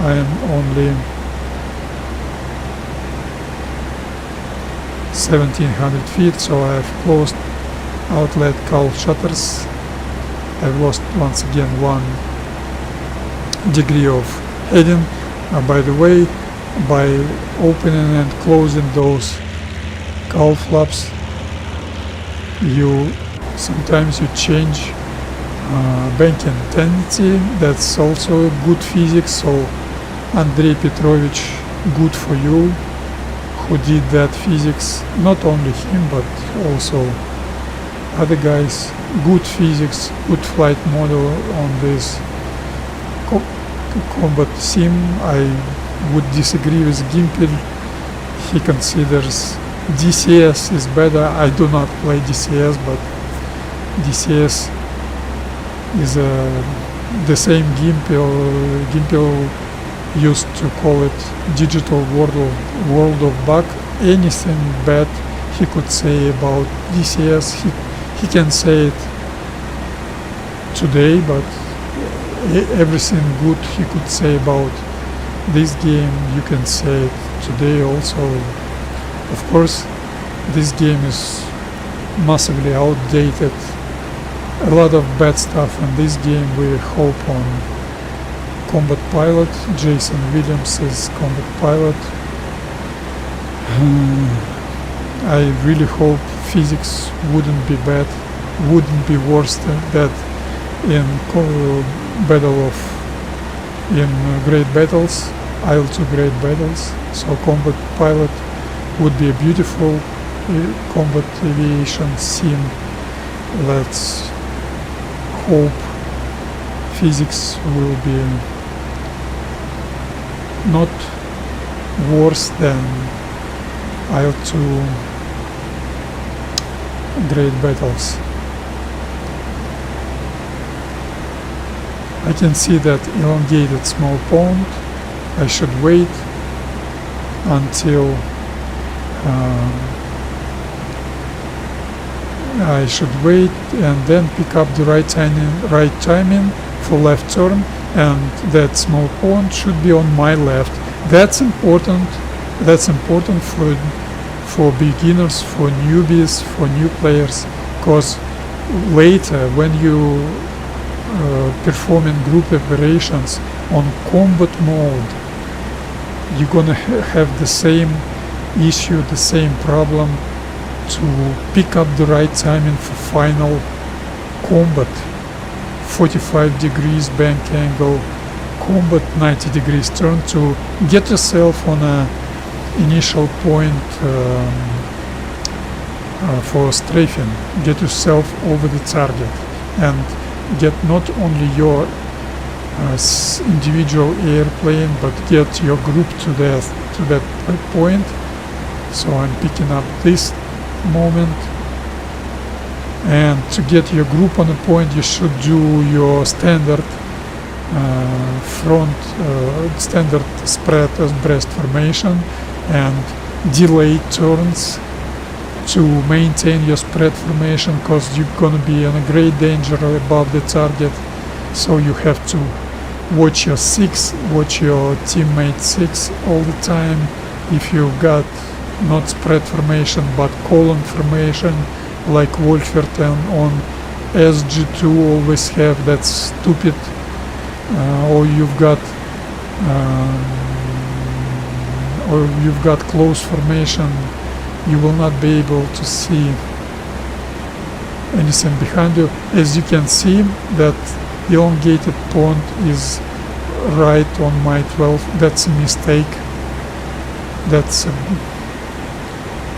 I am only 1700 feet, so I've closed outlet cowl shutters. I've lost once again 1 degree of heading. By the way, by opening and closing those cowl flaps, sometimes you change banking tendency. That's also good physics. So Andrei Petrovich, good for you, who did that physics. Not only him, but also other guys. Good physics, good flight model on this combat sim. I would disagree with Gimpel. He considers DCS is better. I do not play DCS, but DCS is the same Gimpel used to call it digital world of bug. Anything bad he could say about DCS, he can say it today, but everything good he could say about this game, you can say it today also. Of course, this game is massively outdated. A lot of bad stuff in this game. We hope on combat pilot, Jason Williams' combat pilot. I really hope physics wouldn't be bad, wouldn't be worse than that in Great Battles, Il2 Great Battles. So combat pilot would be a beautiful combat aviation scene. Let's hope physics will be not worse than Il2 Great Battles. I can see that elongated small pond. I should wait until I should wait and then pick up the right timing for left turn, and that small pond should be on my left. That's important. That's important for beginners, for newbies, for new players, because later when you performing group operations on combat mode, you're gonna have the same issue, the same problem to pick up the right timing for final combat. 45 degrees bank angle, combat 90 degrees turn, to get yourself on a initial point for strafing, get yourself over the target and get not only your individual airplane but get your group to that point. So I'm picking up this moment, and to get your group on a point you should do your standard standard spread breast formation and delay turns to maintain your spread formation, because you're gonna be in a great danger above the target. So you have to watch your 6, watch your teammate 6 all the time. If you've got not spread formation but column formation like Wolferten on SG2 always have, that's stupid. Or you've got close formation, you will not be able to see anything behind you. As you can see, that elongated pond is right on my 12. That's a mistake. That's a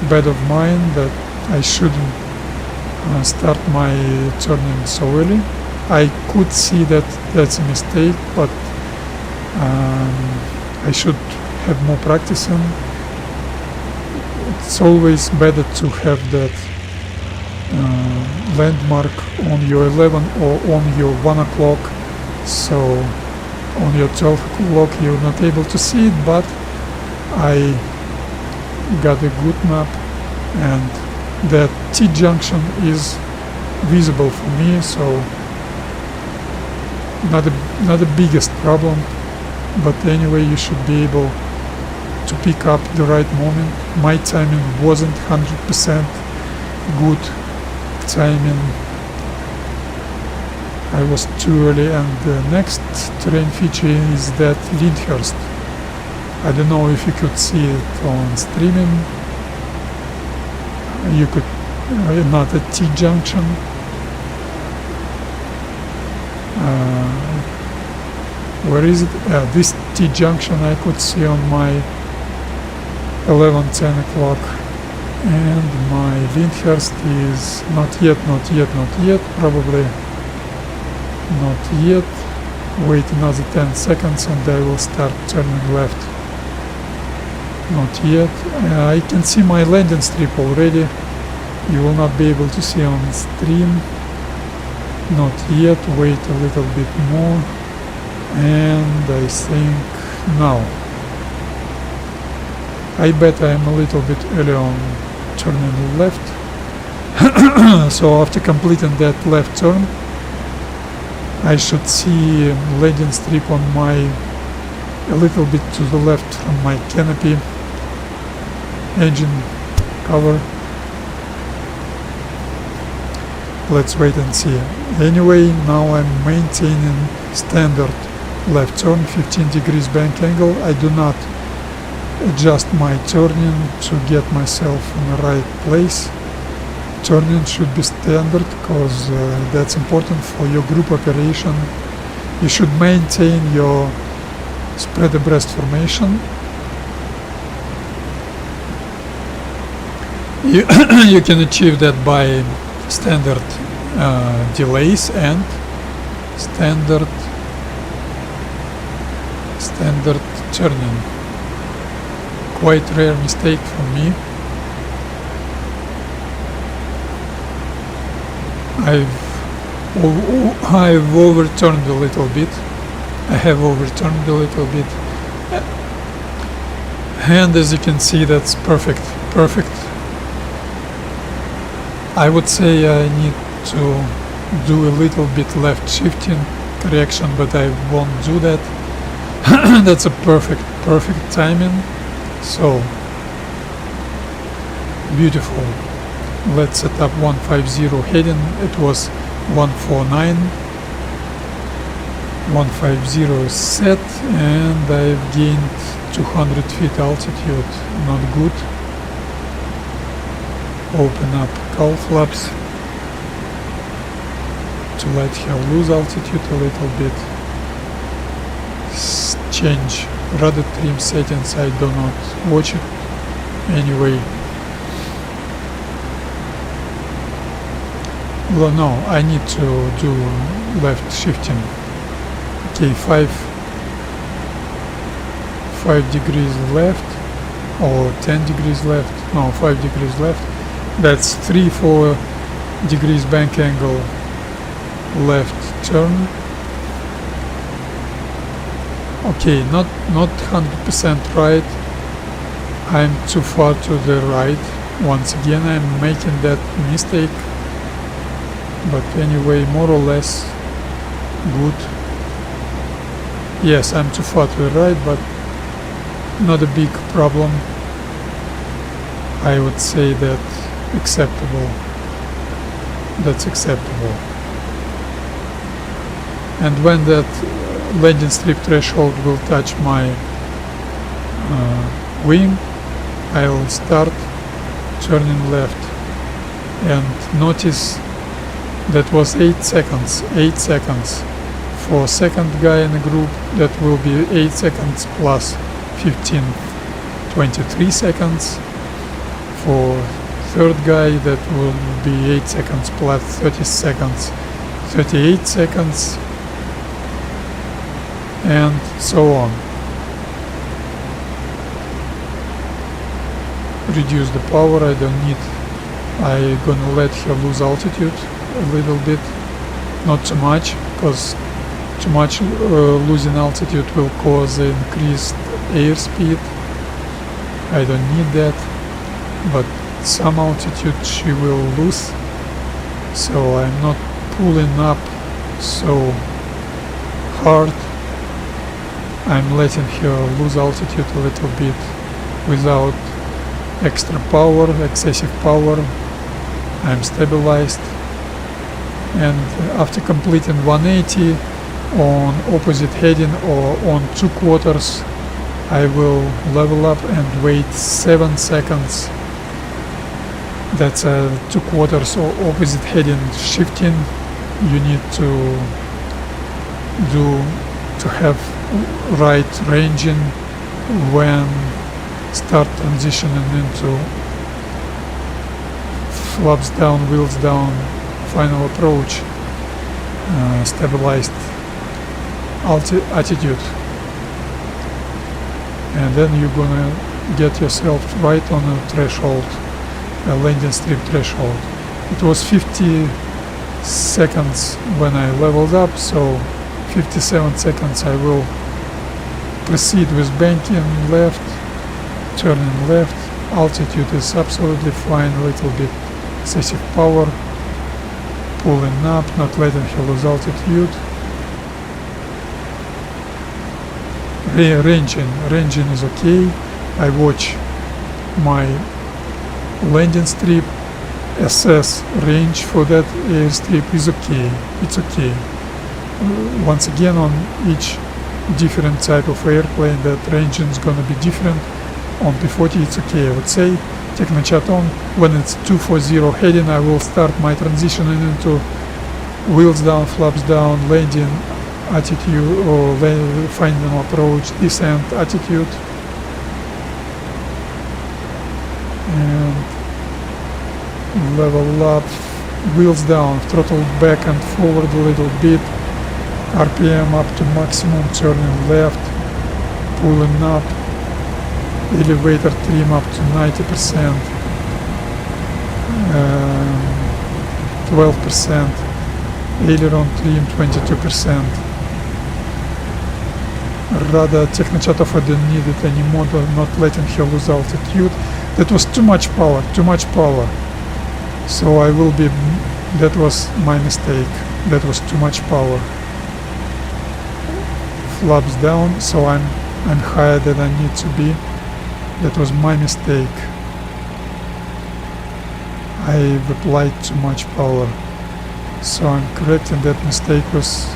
bad of mine, that I shouldn't start my turning so early. I could see that that's a mistake, but I should have more practicing. It's always better to have that landmark on your 11 or on your 1 o'clock, so on your 12 o'clock you're not able to see it, but I got a good map and that T-junction is visible for me, so not the biggest problem, but anyway you should be able to pick up the right moment. My timing wasn't 100% good timing, I was too early. And the next terrain feature is that Lyndhurst. I don't know if you could see it on streaming. You could not a T-junction. Where is it? This T-junction I could see on my 11-10 o'clock, and my Lyndhurst is not yet, probably not yet. Wait another 10 seconds and I will start turning left. Not yet. I can see my landing strip already. You will not be able to see on the stream. Not yet. Wait a little bit more. And I think now. I bet I'm a little bit early on turning left. So after completing that left turn, I should see landing strip on my, a little bit to the left from my canopy, engine cover. Let's wait and see. Anyway, now I'm maintaining standard left turn, 15 degrees bank angle. I do not adjust my turning to get myself in the right place. Turning should be standard because that's important for your group operation. You should maintain your spread abreast formation. You can achieve that by standard delays and standard turning. Quite rare mistake for me. I've overturned a little bit. I have overturned a little bit. And as you can see, that's perfect. perfect. I would say I need to do a little bit left shifting correction, but I won't do that. That's a perfect timing. So beautiful. Let's set up 150 heading. It was 149. 150 is set, and I've gained 200 feet altitude. Not good. Open up cowl flaps to let her lose altitude a little bit. Change rudder trim settings. I do not watch it anyway. Well, no, I need to do left shifting. Okay, 5 degrees left, or 10 degrees left. No, 5 degrees left. That's 3-4 degrees bank angle left turn. Okay, not 100% right. I'm too far to the right. Once again, I'm making that mistake. But anyway, more or less good. Yes, I'm too far to the right, but not a big problem. I would say that acceptable. That's acceptable. And when that landing strip threshold will touch my wing, I'll start turning left. And notice that was 8 seconds. 8 seconds. For second guy in the group, that will be 8 seconds plus 15, 23 seconds. For third guy, that will be 8 seconds plus 30 seconds, 38 seconds, and so on. Reduce the power. I don't need. I'm gonna let her lose altitude a little bit, not too much, because too much losing altitude will cause increased airspeed. I don't need that, but some altitude she will lose, so I'm not pulling up so hard. I'm letting her lose altitude a little bit without extra power, excessive power. I'm stabilized, and after completing 180 on opposite heading or on 2 quarters, I will level up and wait 7 seconds. That's 2 quarters or opposite heading shifting. You need to have right ranging when start transitioning into flaps down, wheels down, final approach, stabilized attitude, and then you're gonna get yourself right on a threshold, a landing strip threshold. It was 50 seconds when I leveled up, so 57 seconds I will proceed with banking left, turning left. Altitude is absolutely fine, a little bit excessive power, pulling up, not letting her lose altitude. Ranging is okay. I watch my landing strip, assess range for that airstrip is okay. It's okay. Once again, on each different type of airplane, that ranging is gonna be different. On P-40 it's okay, I would say. Technochat on. When it's 240 heading, I will start my transitioning into wheels down, flaps down, landing attitude, or final approach, descent attitude. And level up, wheels down, throttle back and forward a little bit, RPM up to maximum, turning left, pulling up, elevator trim up to 90%, 12%, aileron trim 22%. Rather, Technochatov, I don't need it anymore, not letting her lose altitude. That was too much power, So I will be, that was my mistake, that was too much power. Flaps down, so I'm higher than I need to be. That was my mistake. I've applied too much power. So I'm correcting that mistake. Was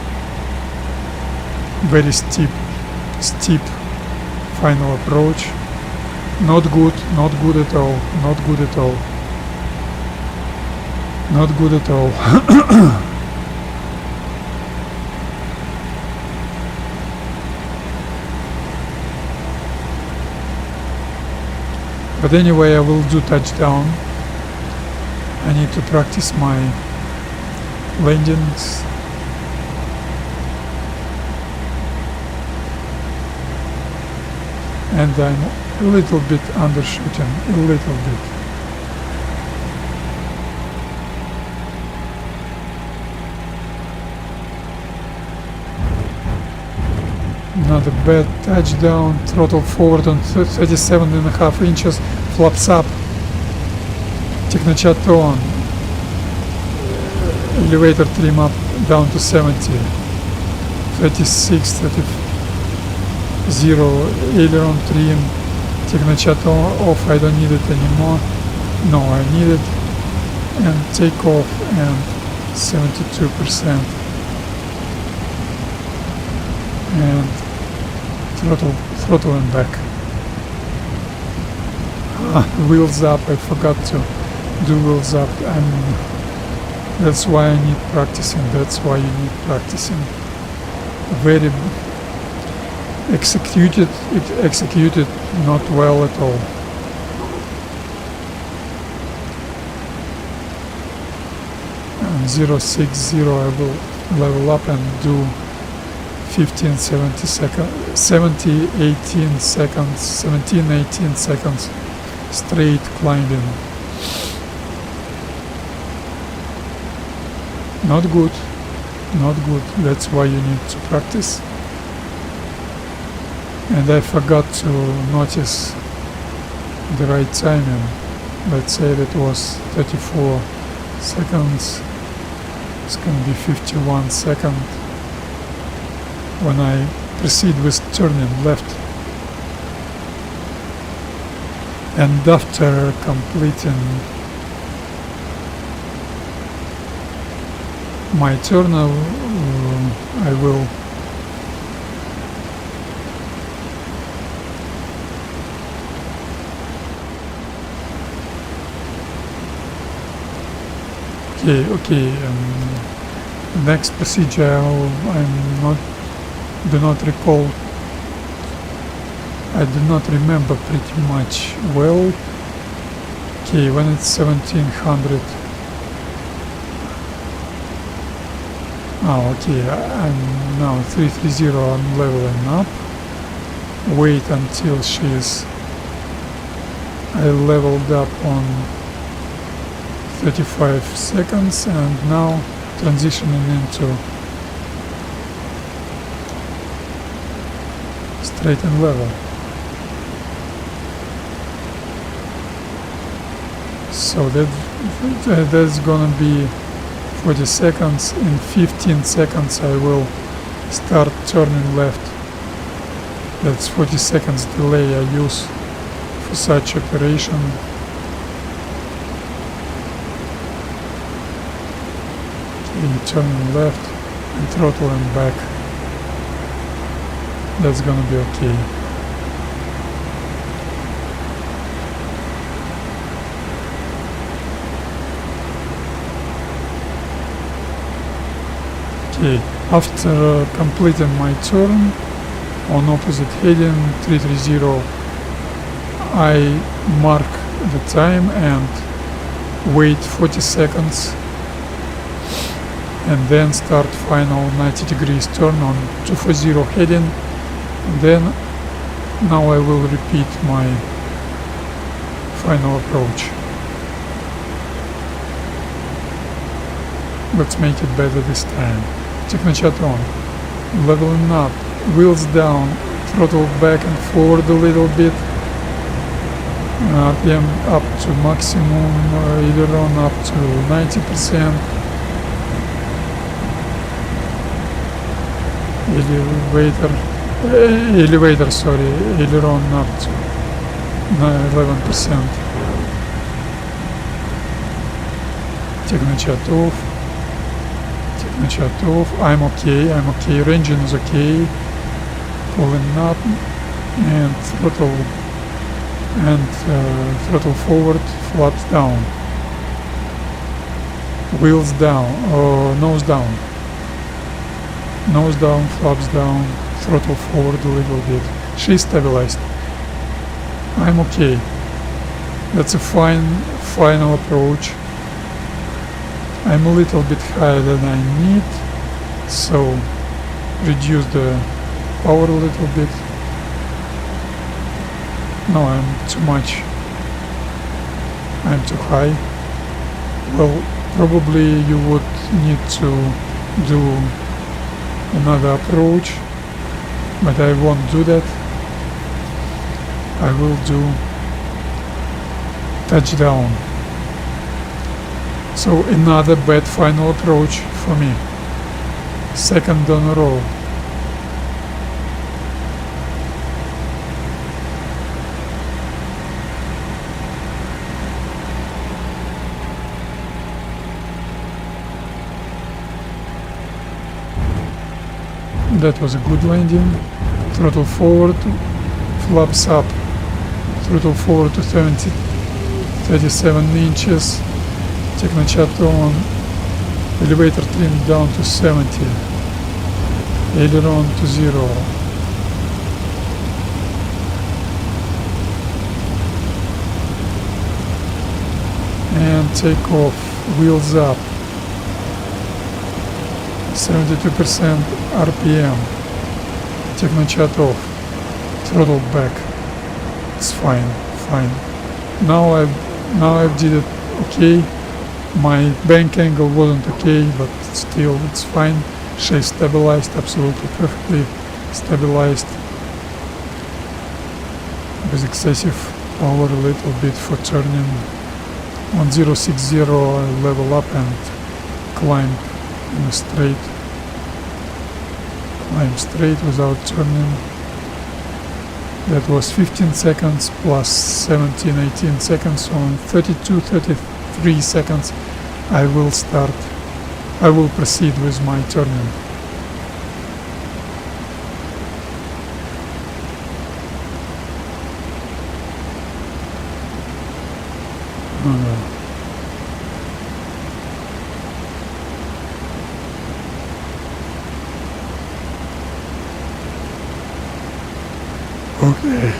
very steep final approach. Not good at all, not good at all. Not good at all. But anyway, I will do touchdown. I need to practice my landings. And I'm a little bit undershooting, a little bit. Not a bad touchdown, throttle forward on 37.5 inches, flaps up, Technochat on, elevator trim up down to 70, 36, 30, 0, aileron trim, Technochat off, I don't need it anymore, no I need it, and take off and 72%, and throttle and back. Wheels up, I forgot to do wheels up, and that's why I need practicing, that's why you need practicing. Very executed not well at all. And 060 I will level up and do 18 seconds straight climbing. Not good, that's why you need to practice. And I forgot to notice the right timing. Let's say that was 34 seconds, it's gonna be 51 seconds when I proceed with turning left. And after completing my turn, I will okay, next procedure do not recall, I do not remember pretty much well. Okay, when it's 1700, okay, I'm now 330, I'm leveling up, wait until I leveled up on 35 seconds, and now transitioning into straight and level. So that's gonna be 40 seconds. In 15 seconds I will start turning left. That's 40 seconds delay I use for such operation. Okay, turning left and throttling back. That's gonna be okay. Okay, after completing my turn on opposite heading 330, I mark the time and wait 40 seconds and then start final 90 degrees turn on 240 heading. And then now I will repeat my final approach. Let's make it better this time. Technochat on, leveling up, wheels down, throttle back and forward a little bit, RPM up to maximum, aileron up to 90%, aileron up to 11%, technochat off, I'm okay, engine is okay, pulling up, and throttle forward, flaps down, wheels down, or nose down, flaps down, throttle forward a little bit. She's stabilized. I'm okay. That's a final approach. I'm a little bit higher than I need, so reduce the power a little bit. No, I'm too much. I'm too high. Well, probably you would need to do another approach, but I won't do that. I will do touchdown. So another bad final approach for me. Second on a row. That was a good landing. Throttle forward, flaps up. Throttle forward to 37 inches. Technochat on. Elevator trim down to 70. Aileron to 0. And take off. Wheels up. 72% RPM. Technochat off. Throttle back. It's fine. Now I've did it okay. My bank angle wasn't okay, but still it's fine. She's stabilized, absolutely perfectly stabilized. With excessive power a little bit for turning. On 060 I level up and climb in a straight. Climb straight without turning. That was 15 seconds plus 17, 18 seconds, so on 32, 33 seconds I will proceed with my turning. Okay.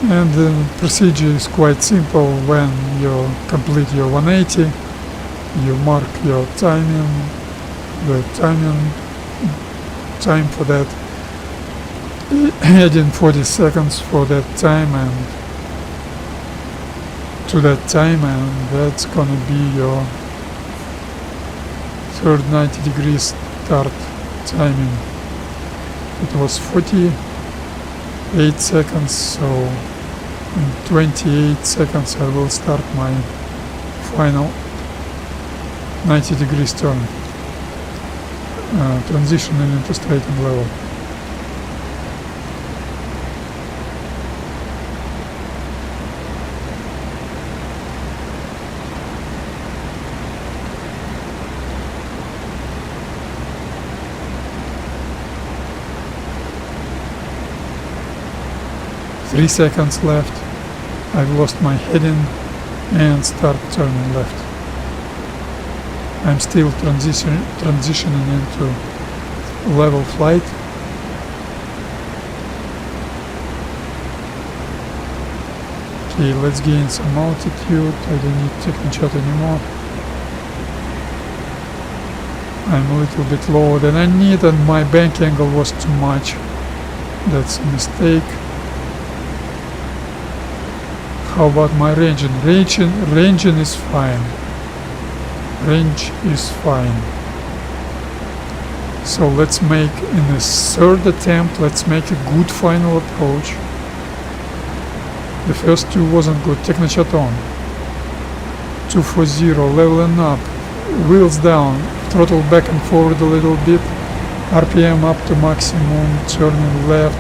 And the procedure is quite simple. When you complete your 180, you mark your timing, the time for that, adding 40 seconds for that time and to that time, and that's gonna be your third 90 degrees start timing. It was 48 seconds, so in 28 seconds I will start my final 90 degrees turn, transitioning into straight and level. Three seconds left. I've lost my heading and start turning left. I'm still transitioning into level flight. Okay, let's gain some altitude. I don't need technochat anymore. I'm a little bit lower than I need, and my bank angle was too much. That's a mistake. How about my ranging? Ranging is fine. Range is fine. So let's make, in the third attempt, let's make a good final approach. The first two wasn't good. Technochat on. 240, leveling up. Wheels down. Throttle back and forward a little bit. RPM up to maximum. Turning left.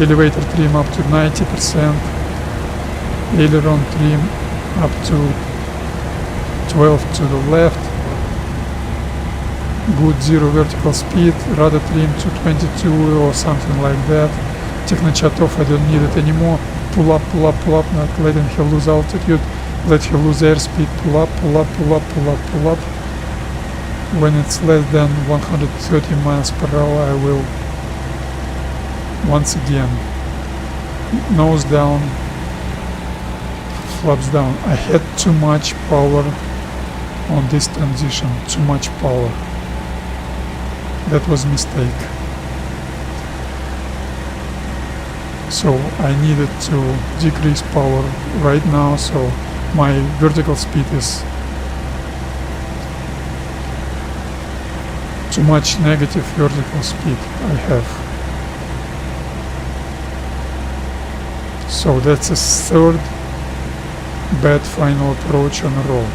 Elevator trim up to 90%. Aileron trim up to 12 to the left. Good zero vertical speed. Rudder trim to 22 or something like that. Technochat off, I don't need it anymore. Pull up, not letting her lose altitude. Let her lose airspeed. Pull up. When it's less than 130 miles per hour, I will once again nose down, flaps down. I had too much power on this transition, too much power. That was a mistake. So I needed to decrease power right now, so my vertical speed is too much negative vertical speed I have. So that's a third bad final approach on a roll.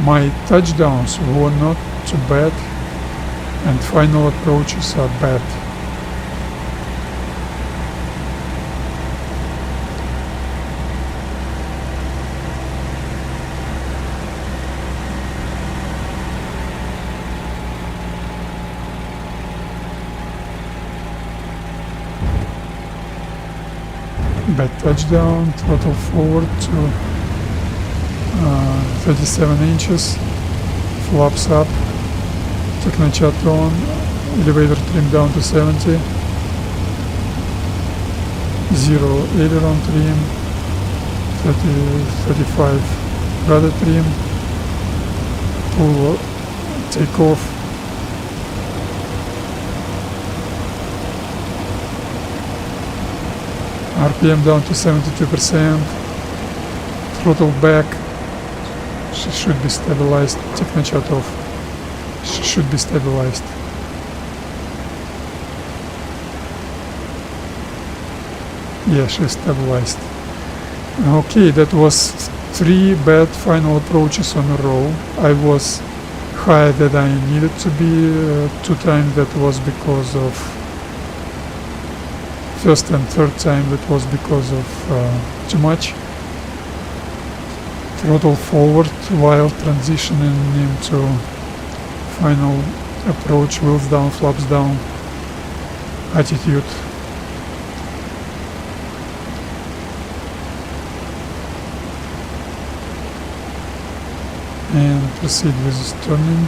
My touchdowns were not too bad, and final approaches are bad. Bad touchdown, throttle forward to 37 inches, flaps up, technochat on, elevator trim down to 70, zero aileron trim, 35 rudder trim, pull, take off, RPM down to 72%, throttle back, she should be stabilized, technochat off, she should be stabilized. Yeah, she's stabilized. Okay, that was 3 bad final approaches on a row. I was higher than I needed to be 2 times. That was because of first and third time, that was because of too much throttle forward while transitioning into final approach, wheels down, flaps down, attitude. And proceed with turning.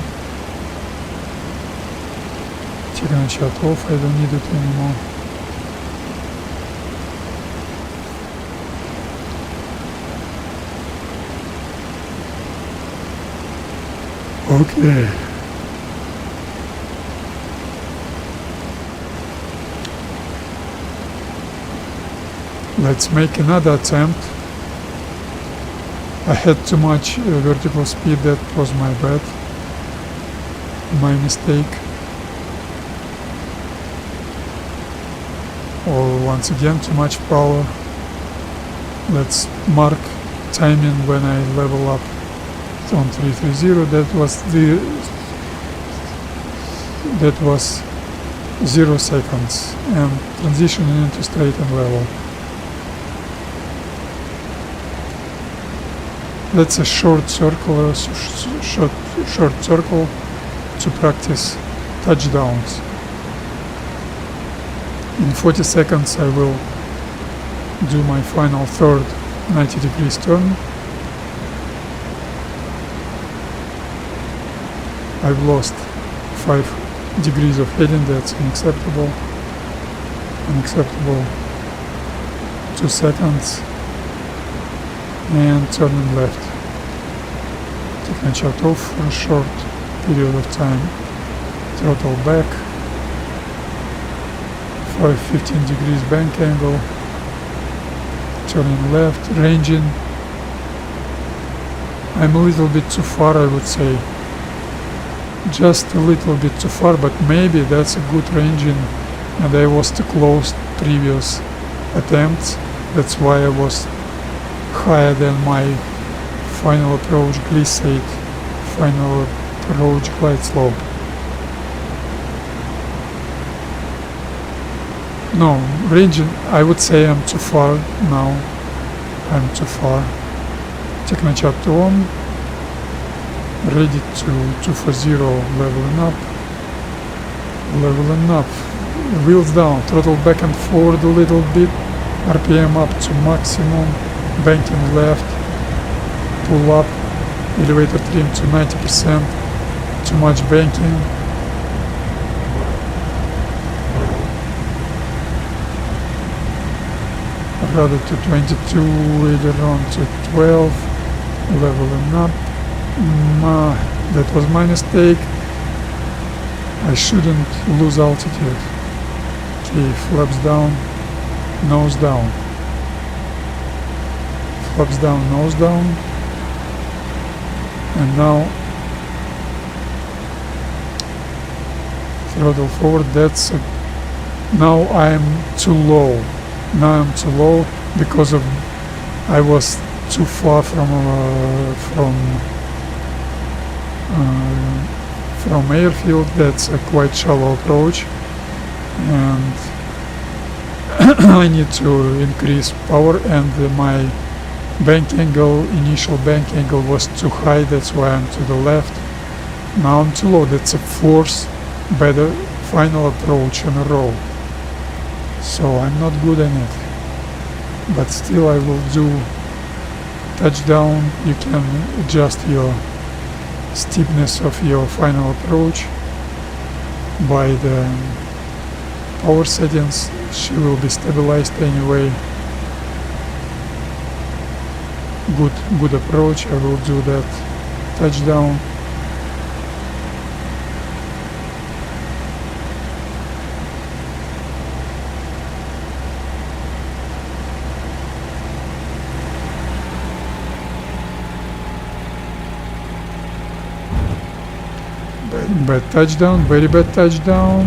Technochat off, I don't need it anymore. Okay. Let's make another attempt. I had too much vertical speed, that was my bad, my mistake. Or once again, too much power. Let's mark timing when I level up on 330. That was 0 seconds, and transitioning into straight and level. That's a short circle, short circle to practice touchdowns. In 40 seconds I will do my final third 90 degrees turn. I've lost 5 degrees of heading, that's unacceptable. 2 seconds. And turning left. Technochat off for a short period of time. Throttle back. 15 degrees bank angle, turning left, ranging. I'm a little bit too far, I would say. Just a little bit too far, but maybe that's a good ranging, and I was too close previous attempts. That's why I was higher than my final approach glissade, final approach glide slope. No, ranging, I would say I'm too far now. I'm too far. Technochat on. Ready to 240, leveling up. Leveling up. Wheels down, throttle back and forward a little bit. RPM up to maximum. Banking left. Pull up. Elevator trim to 90%. Too much banking. Rudder to 22, aileron to 12, leveling up. That was my mistake. I shouldn't lose altitude. Okay, flaps down, nose down. Flaps down, nose down. And now throttle forward. That's now I'm too low. Now I'm too low because of I was too far from airfield. That's a quite shallow approach, and I need to increase power, and my bank angle, initial bank angle was too high. That's why I'm to the left. Now I'm too low. That's a fourth better final approach in a row. So I'm not good in it, but still I will do touchdown. You can adjust your steepness of your final approach by the power settings. She will be stabilized anyway. Good approach. I will do that touchdown. Bad touchdown, very bad touchdown.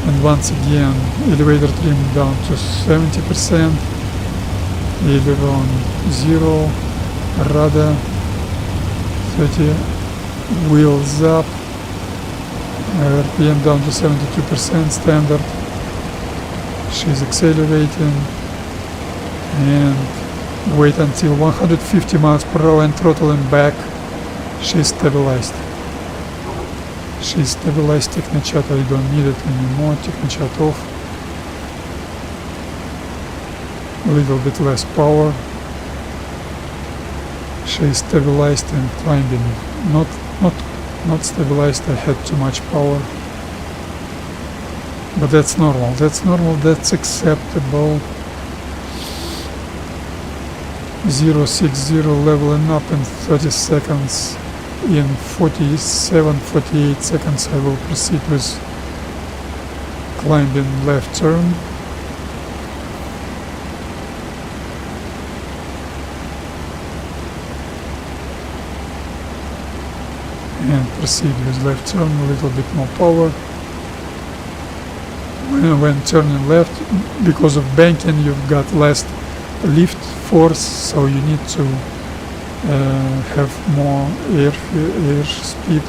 And once again, elevator trim down to 70%, aileron 0, rudder 30, wheels up, RPM down to 72%, standard. She's accelerating, and wait until 150 miles per hour and throttling back. She's stabilized. She's stabilized. Technochat, I don't need it anymore. Technochat off. A little bit less power. She's stabilized and climbing. Not stabilized. I had too much power. But that's normal, that's acceptable. 060 leveling up in 30 seconds. In 48 seconds I will proceed with climbing left turn. And proceed with left turn, a little bit more power. When turning left, because of banking, you've got less lift force, so you need to have more air speed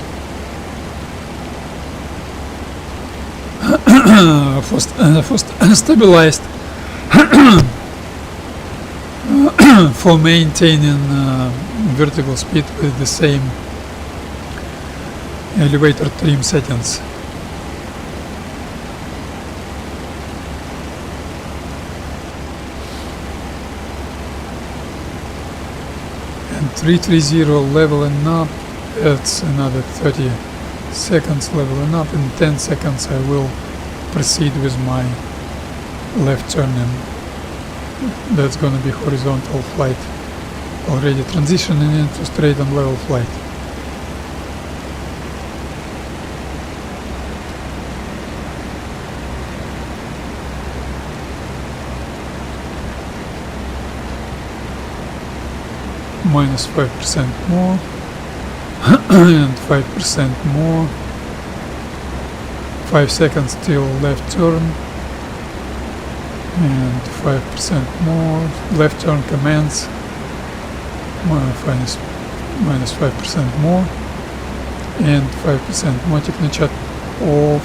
for stabilized for maintaining vertical speed with the same elevator trim settings. And 330 leveling up, that's another 30 seconds leveling up. In 10 seconds I will proceed with my left turning. That's gonna be horizontal flight. already transitioning into straight and level flight. Minus 5% more and 5% more. 5 seconds till left turn and 5% more. Left turn commence. Minus 5% more and 5% more. Technichat off,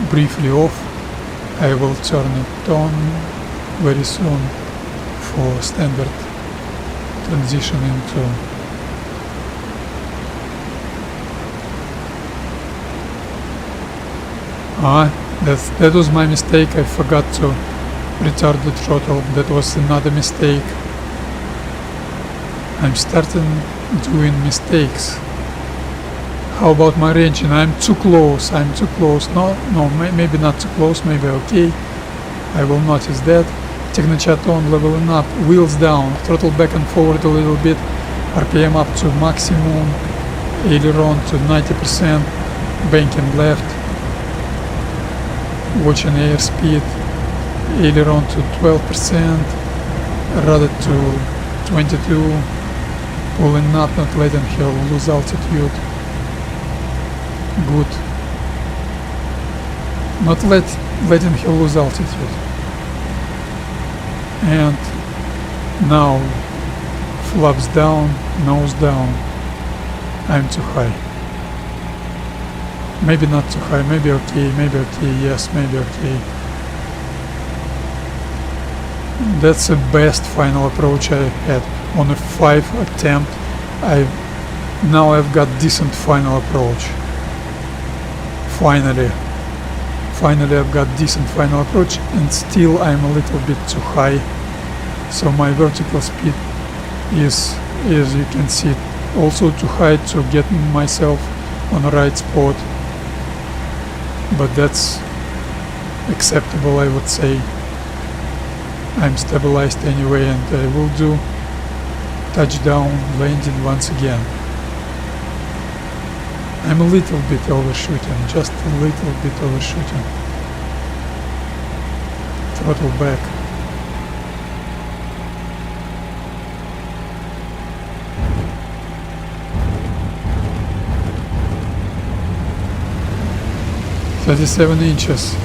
briefly off. I will turn it on very soon for standard transition into that was my mistake. I forgot to retard the throttle. That was another mistake. I'm starting doing mistakes. How about my engine? I'm too close. No, maybe not too close, maybe okay. I will notice that. Technochat on, leveling up, wheels down, throttle back and forward a little bit, RPM up to maximum, aileron to 90%, banking left, watching airspeed, aileron to 12%, rudder to 22, pulling up, not letting her lose altitude, good, not letting her lose altitude. And now flaps down, nose down. I'm too high. Maybe not too high, maybe okay, yes, maybe okay. That's the best final approach I had. On a 5 attempt, now I've got decent final approach. Finally I've got decent final approach, and still I'm a little bit too high. So my vertical speed is, as you can see, also too high to get myself on the right spot. But that's acceptable, I would say. I'm stabilized anyway, and I will do touchdown landing once again. I'm a little bit overshooting, just a little bit overshooting. Throttle back. .37 inches,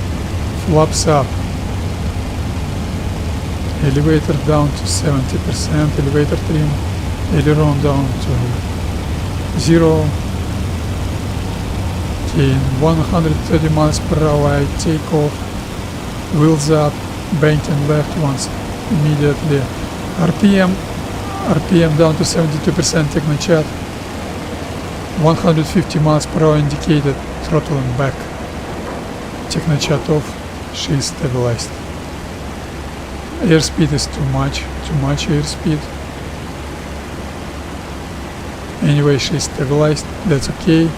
flaps up, elevator down to 70%, elevator trim, aileron down to 0, in 130 miles per hour I take off, wheels up, banking left once immediately, RPM down to 72%, technochat, 150 miles per hour indicated, throttling back. Technochat off, she is stabilized. Airspeed is too much airspeed. Anyway, she is stabilized, that's okay.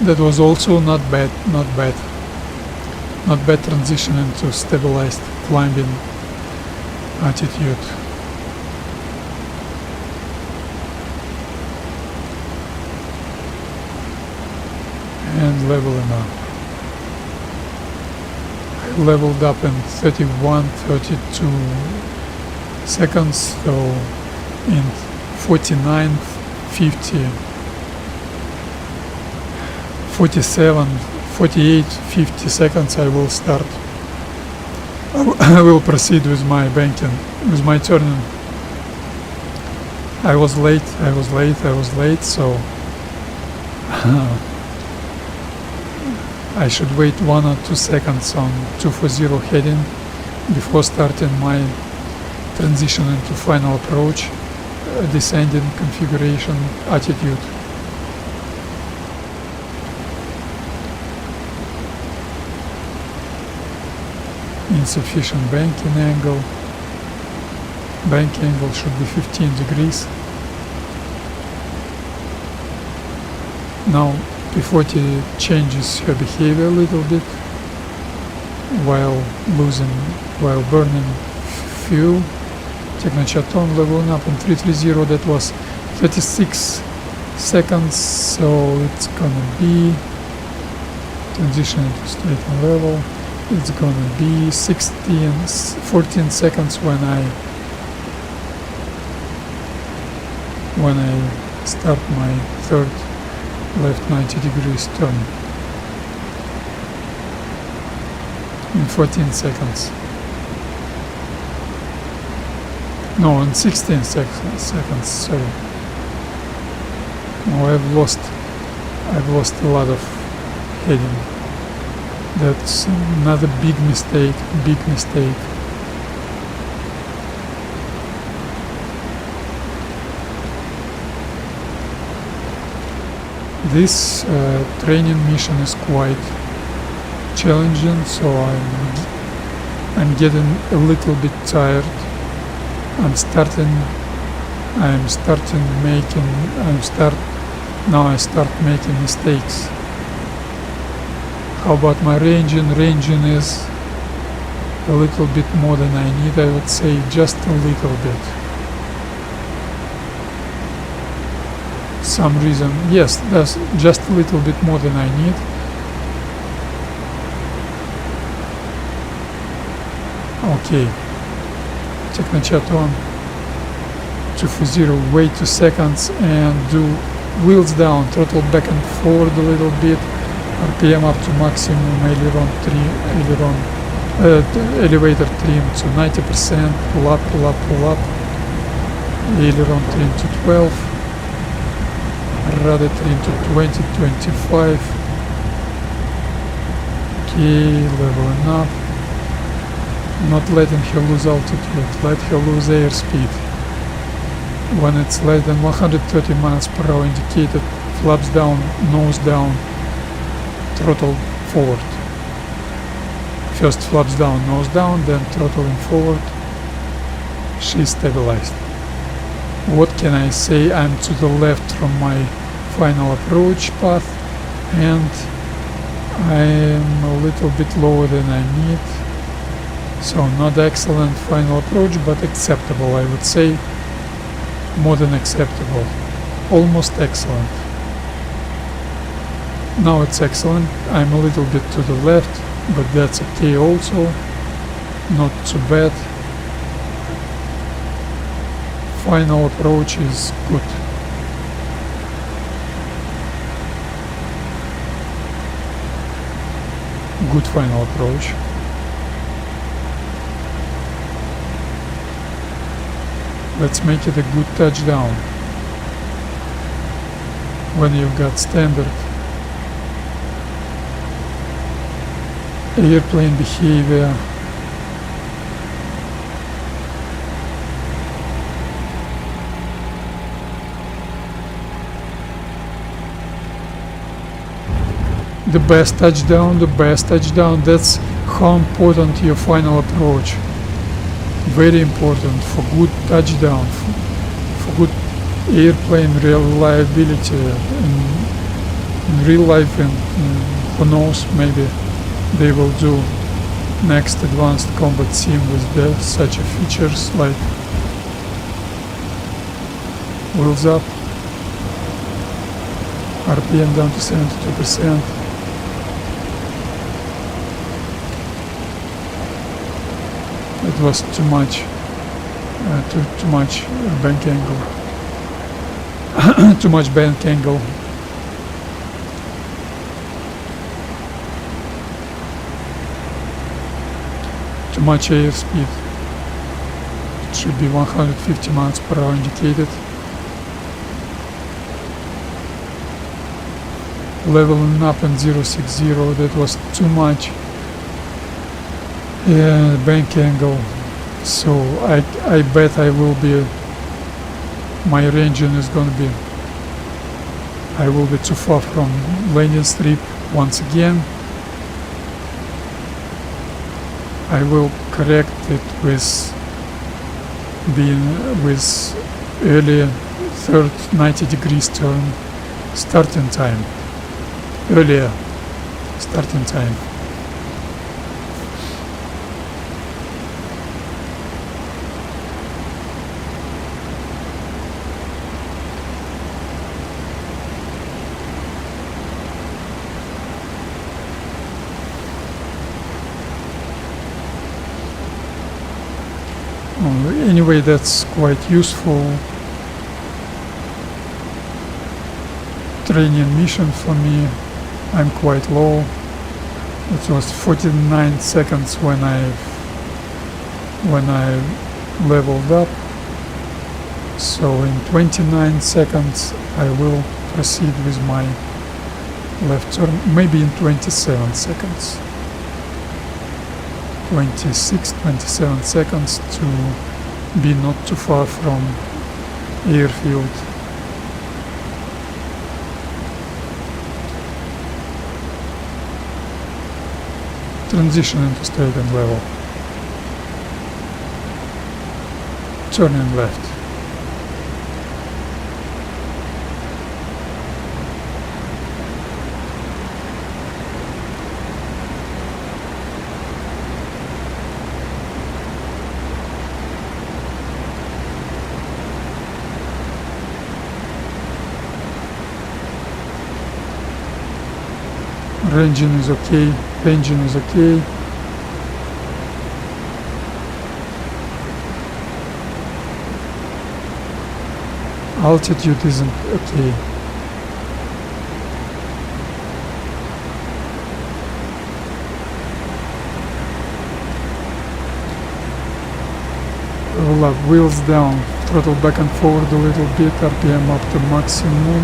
That was also not bad transition into stabilized climbing attitude. And leveling up. Leveled up in 32 seconds, so in 49, 50, 47, 48, 50 seconds I will start. I will proceed with my banking, with my turning. I was late, so I should wait 1 or 2 seconds on 240 heading before starting my transition into final approach, descending configuration attitude. Insufficient banking angle. Bank angle should be 15 degrees. Now P-40 changes her behavior a little bit while burning fuel. Technochart on, leveling up in 330, that was 36 seconds, so it's gonna be transition into straight and level. It's gonna be 14 seconds when I start my third left 90 degrees turn. In 14 seconds. No, in 16 seconds, sorry. No, I've lost a lot of heading. That's another big mistake. This training mission is quite challenging, so I'm getting a little bit tired. I start making mistakes. How about my ranging? Ranging is a little bit more than I need, I would say, just a little bit. Some reason, yes, that's just a little bit more than I need. Okay, Technochart on, 240, wait 2 seconds and do wheels down, throttle back and forward a little bit, RPM up to maximum, elevator trim to 90%, pull up, aileron trim to 12, rudder trim to 20, 25, okay, leveling up, not letting her lose altitude, let her lose airspeed. When it's less than 130 miles per hour indicated, flaps down, nose down, throttle forward. First flaps down, nose down, then throttling forward. She's stabilized. What can I say? I'm to the left from my final approach path and I'm a little bit lower than I need. So not excellent final approach, but acceptable, I would say. More than acceptable. Almost excellent. Now it's excellent. I'm a little bit to the left, but that's okay also. Not too bad. Final approach is good. Good final approach. Let's make it a good touchdown. When you've got standard airplane behavior, the best touchdown, that's how important your final approach. Very important for good touchdown, for good airplane reliability in real life, and who knows, maybe they will do next advanced combat sim with such features like wheels up, RPM down to 72%. It was too much bank angle. Too much bank angle. Too much airspeed. It should be 150 miles per hour indicated. Leveling up in 060, that was too much bank angle. So I bet my ranging is gonna be, I will be too far from landing strip once again. I will correct it with early third 90 degrees turn starting time. Earlier starting time. Anyway, that's quite useful training mission for me. I'm quite low. It was 49 seconds when I leveled up. So in 29 seconds I will proceed with my left turn, maybe in 27 seconds. 26, 27 seconds to be not too far from airfield. Transition into straight and level. Turning left. Engine is okay, engine is okay. Altitude isn't okay. Roll up, wheels down, throttle back and forward a little bit, RPM up to maximum.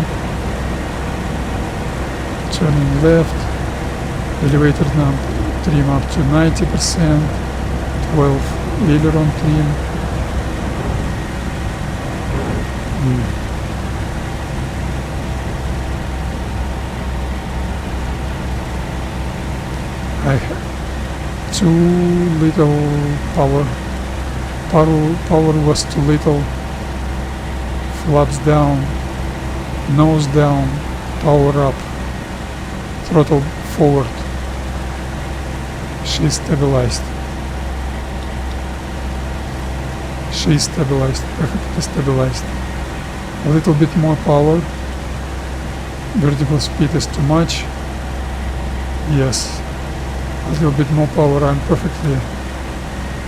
Turning left. Elevator trim up to 90%, 12 aileron trim. I have too little power. Power was too little. Flaps down, nose down, power up, throttle forward. She's stabilized. She's stabilized, perfectly stabilized. A little bit more power. Vertical speed is too much. Yes. A little bit more power, I'm perfectly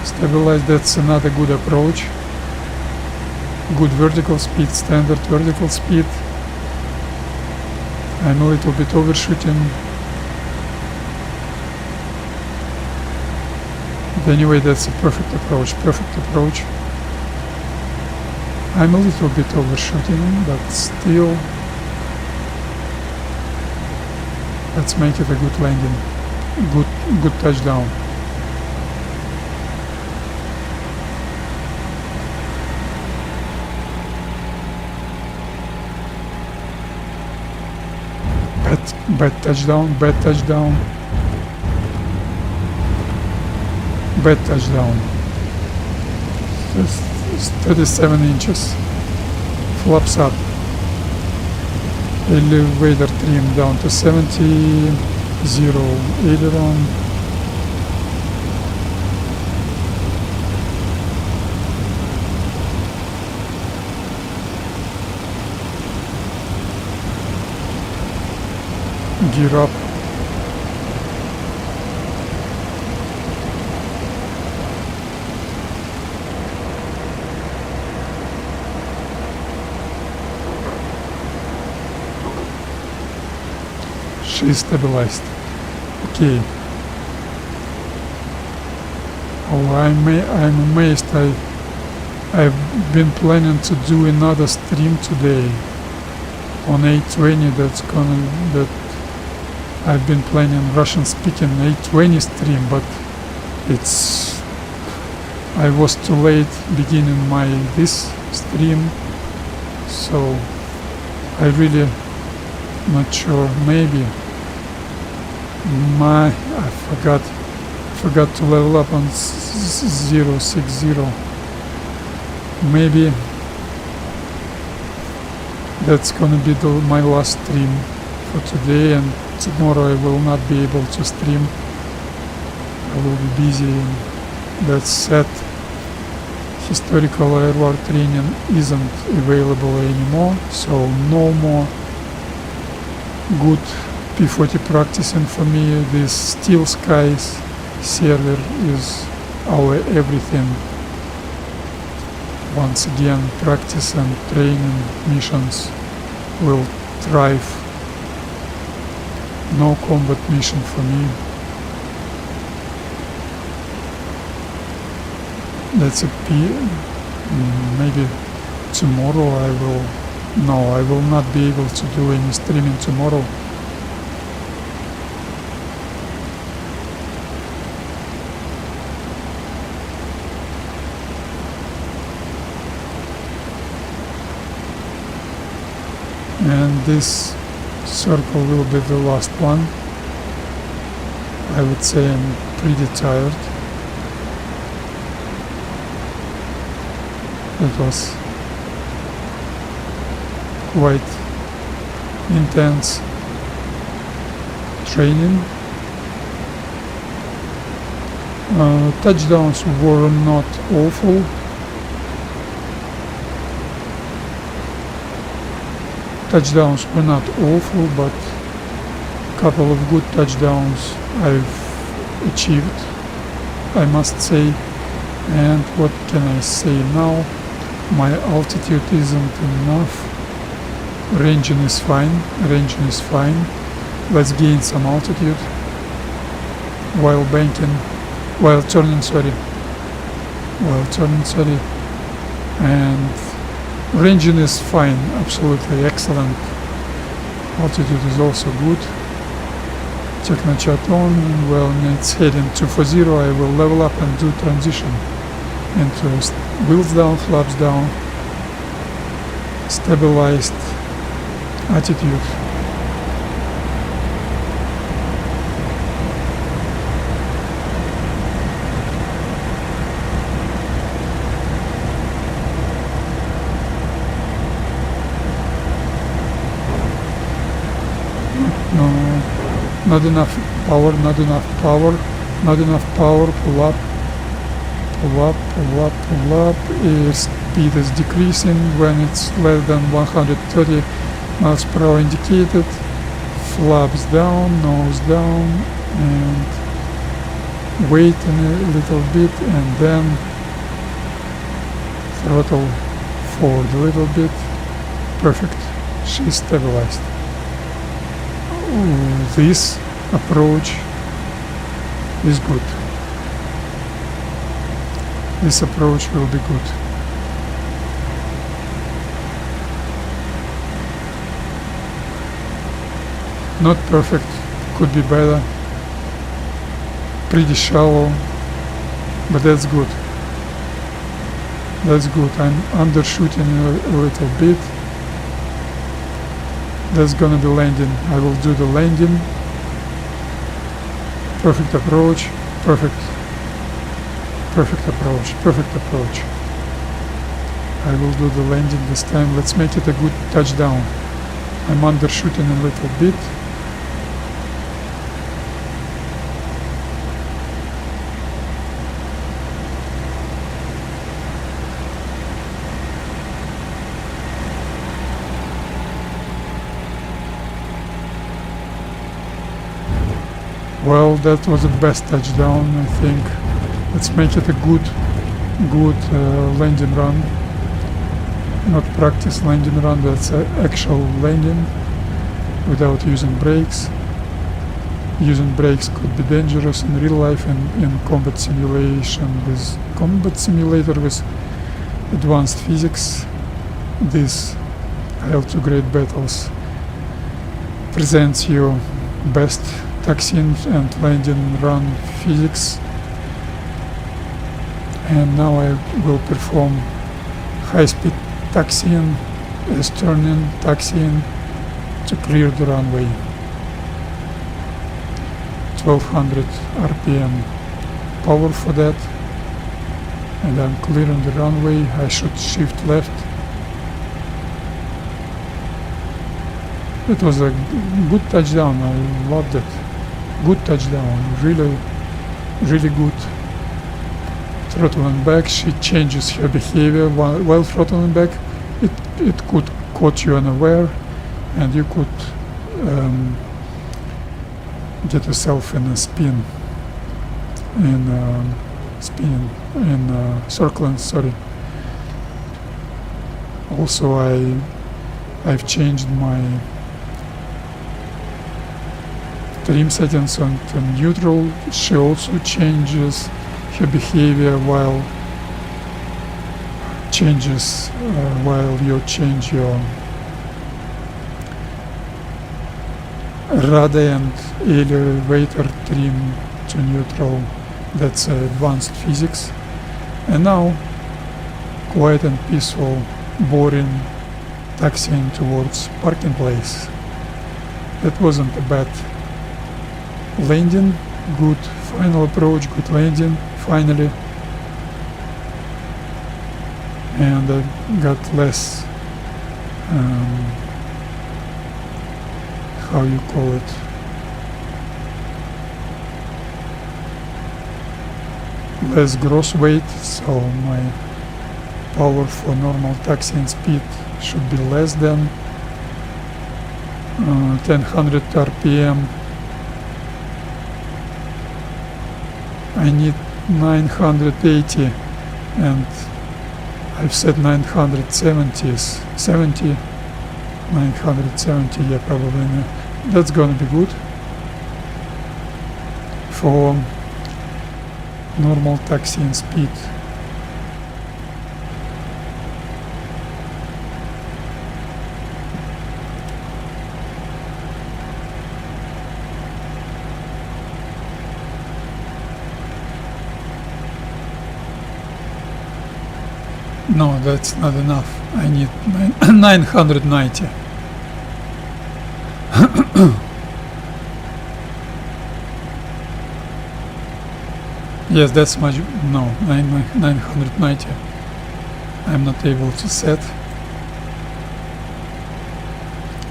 stabilized. That's another good approach. Good vertical speed, standard vertical speed. I'm a little bit overshooting. But anyway, that's a perfect approach. I'm a little bit overshooting, but still, let's make it a good landing, good touchdown. Bad touchdown. Bad touchdown. It's 37 inches. Flaps up. Elevator trim down to 70. 0 aileron. Gear up. She's stabilized. Okay. Oh, I'm amazed. I've been planning to do another stream today on 820. That I've been planning Russian speaking 820 stream, but I was too late beginning this stream, so I really not sure. Maybe I forgot to level up on 060. Maybe that's gonna be my last stream for today, and tomorrow I will not be able to stream. I will be busy, and that's sad. Historical air war training isn't available anymore, so no more good P-40 practicing for me. This SteelSkies server is our everything. once again practice and training missions will thrive. No combat mission for me. That's a maybe tomorrow I will not be able to do any streaming tomorrow. And this circle will be the last one. I would say I'm pretty tired. It was quite intense training. Touchdowns were not awful. Touchdowns were not awful, but a couple of good touchdowns I've achieved, I must say. And what can I say now? My altitude isn't enough. Ranging is fine. Let's gain some altitude while turning, and ranging is fine, absolutely excellent. Altitude is also good. Check my chat on. Well, it's heading 240. I will level up and do transition into wheels down, flaps down, stabilized attitude. No, not enough power, pull up. Air speed is decreasing when it's less than 130 miles per hour indicated. Flaps down, nose down, and wait a little bit, and then throttle forward a little bit. Perfect, she's stabilized. This approach is good. This approach will be good. Not perfect, could be better. Pretty shallow, but that's good. I'm undershooting a little bit. That's gonna be landing. I will do the landing. Perfect approach. I will do the landing this time. Let's make it a good touchdown. I'm undershooting a little bit. Well, that was the best touchdown, I think. Let's make it a good landing run. Not practice landing run, that's actual landing without using brakes. Using brakes could be dangerous in real life and in combat simulation. With combat simulator with advanced physics, this Il2 Great Battles presents you best taxiing and landing run physics. And now I will perform high-speed taxiing, turning, taxiing to clear the runway. 1200 RPM power for that, and I'm clearing the runway. I should shift left. It was a good touchdown. I loved it. Good touchdown. Really good. Throttling back, she changes her behavior while throttling back. It could caught you unaware, and you could get yourself in a circling. Also I've changed my trim settings on to neutral. She also changes her behavior while you change your rudder and elevator trim to neutral. That's advanced physics. And now quiet and peaceful, boring taxiing towards parking place. That wasn't a bad landing. Good final approach, good landing finally. And I got less how you call it, less gross weight, so my power for normal taxiing speed should be less than 1000 RPM. I need 980 and I've set 970, 970, yeah, probably. That's gonna be good for normal taxiing speed. No, that's not enough. I need 990. Yes, that's much. No, 990. I'm not able to set.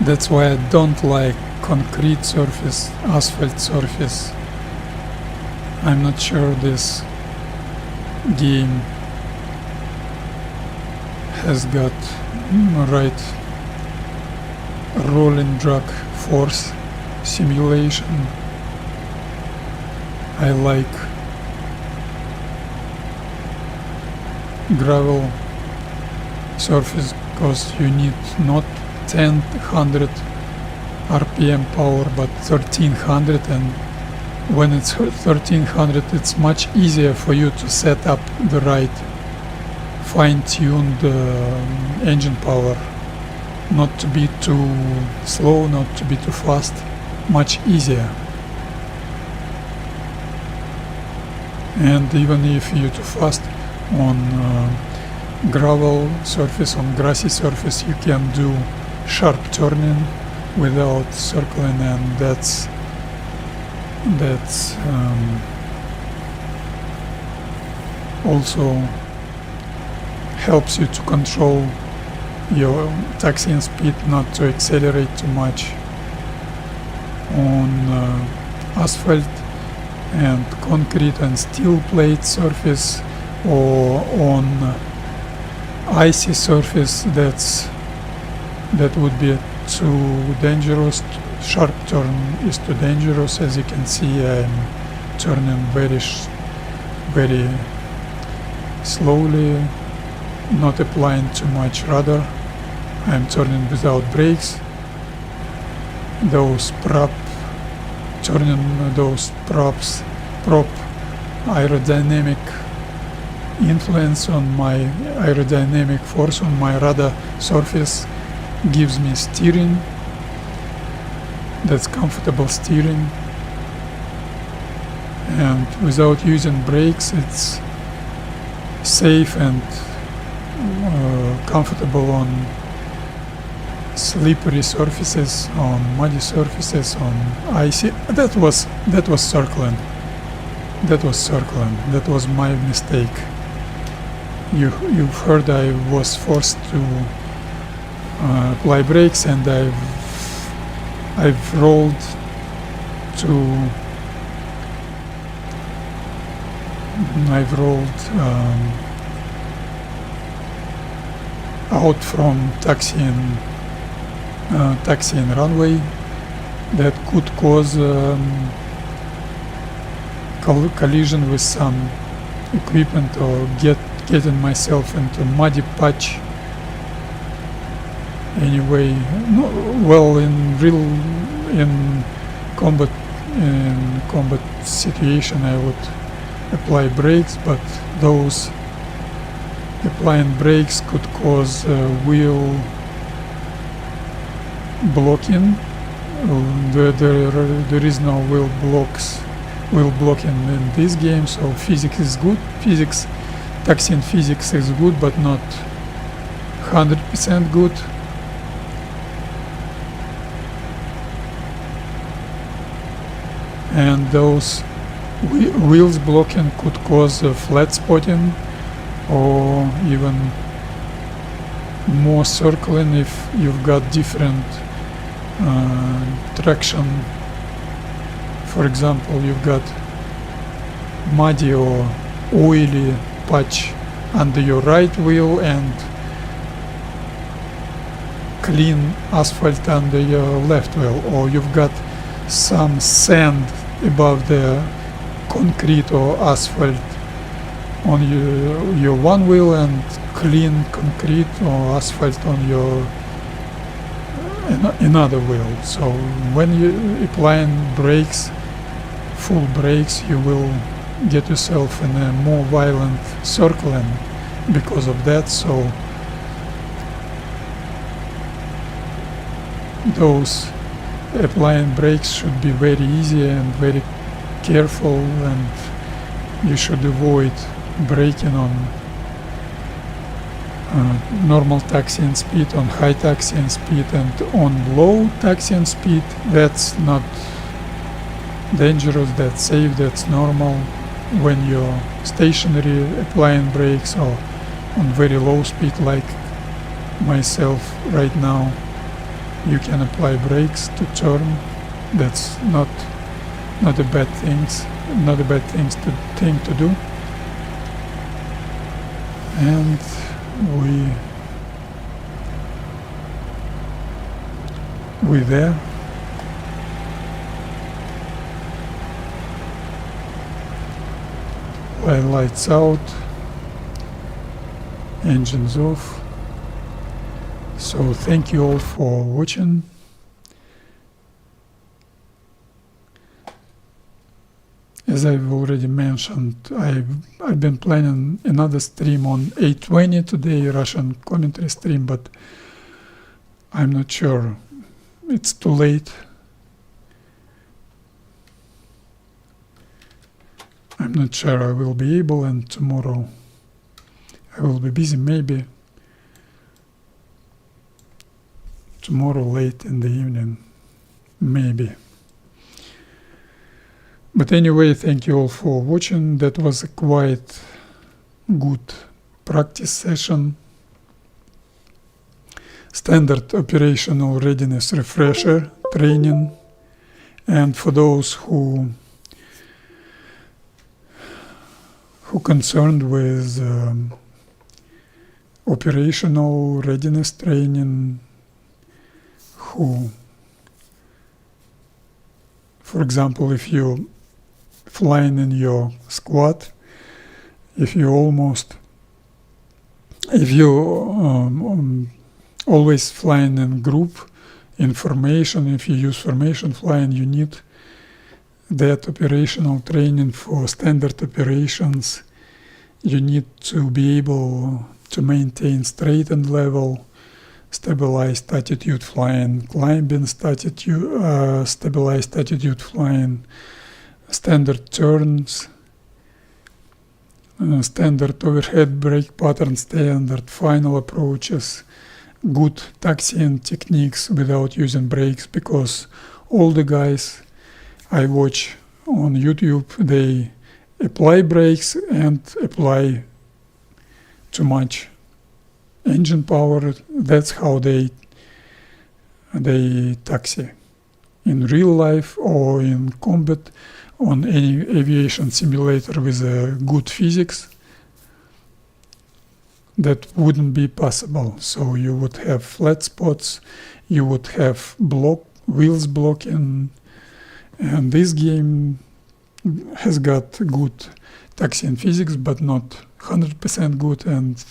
That's why I don't like concrete surface, asphalt surface. I'm not sure this game has got right rolling drag force simulation. I like gravel surface because you need not 1000 RPM power but 1300, and when it's 1300 it's much easier for you to set up the right fine-tuned engine power, not to be too slow, not to be too fast, much easier. And even if you're too fast on gravel surface, on grassy surface, you can do sharp turning without circling, and that's also helps you to control your taxiing speed, not to accelerate too much on asphalt and concrete and steel plate surface, or on icy surface. That would be too dangerous. Sharp turn is too dangerous. As you can see, I'm turning very slowly, not applying too much rudder. I'm turning without brakes. Those prop aerodynamic influence on my aerodynamic force on my rudder surface gives me steering. That's comfortable steering, and without using brakes it's safe and comfortable on slippery surfaces, on muddy surfaces, on icy. That was circling. That was my mistake. You've heard I was forced to apply brakes, and I've rolled out from taxiing runway. That could cause collision with some equipment, or getting myself into muddy patch anyway. No, well, in combat situation I would apply brakes, but those applying brakes could cause wheel blocking. There is no wheel blocking in this game, so physics is good. Taxiing physics is good, but not 100% good. And those wheels blocking could cause flat spotting or even more circling if you've got different traction. For example, you've got muddy or oily patch under your right wheel and clean asphalt under your left wheel, or you've got some sand above the concrete or asphalt on your one wheel and clean concrete or asphalt on your another wheel. So when you applying brakes, full brakes, you will get yourself in a more violent circling because of that. So those applying brakes should be very easy and very careful, and you should avoid braking on normal taxiing speed, on high taxiing speed, and on low taxiing speed. That's not dangerous, that's safe, that's normal. When you're stationary applying brakes or on very low speed like myself right now, you can apply brakes to turn. That's not a bad thing to do. And we're there. Lights out, engines off. So thank you all for watching. As I've already mentioned, I've been planning another stream on 8:20 today, Russian commentary stream, but I'm not sure. It's too late. I'm not sure I will be able, and tomorrow I will be busy, maybe tomorrow late in the evening, maybe. But anyway, thank you all for watching. That was a quite good practice session. Standard operational readiness refresher training. And for those who concerned with operational readiness training, who, for example, if you're flying in your squad, if you always flying in group, in formation, if you use formation flying, you need that operational training for standard operations. You need to be able to maintain straight and level, stabilized attitude flying, climbing stabilized attitude flying, standard turns, standard overhead brake pattern, standard final approaches, good taxiing techniques without using brakes, because all the guys I watch on YouTube, they apply brakes and apply too much engine power. That's how they taxi in real life or in combat on any aviation simulator with a good physics. That wouldn't be possible. So you would have flat spots, you would have wheels blocking, and this game has got good taxiing physics, but not 100% good, and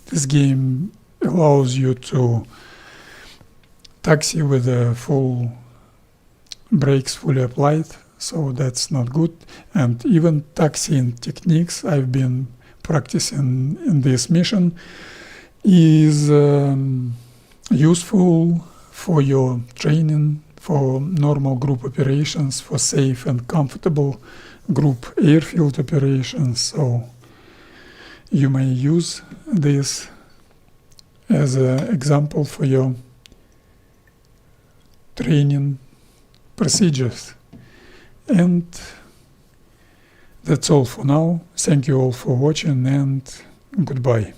this game allows you to taxi with the full brakes fully applied, so that's not good. And even taxiing techniques I've been practicing in this mission is useful for your training, for normal group operations, for safe and comfortable group airfield operations. So you may use this as an example for your training procedures. And that's all for now. Thank you all for watching, and goodbye.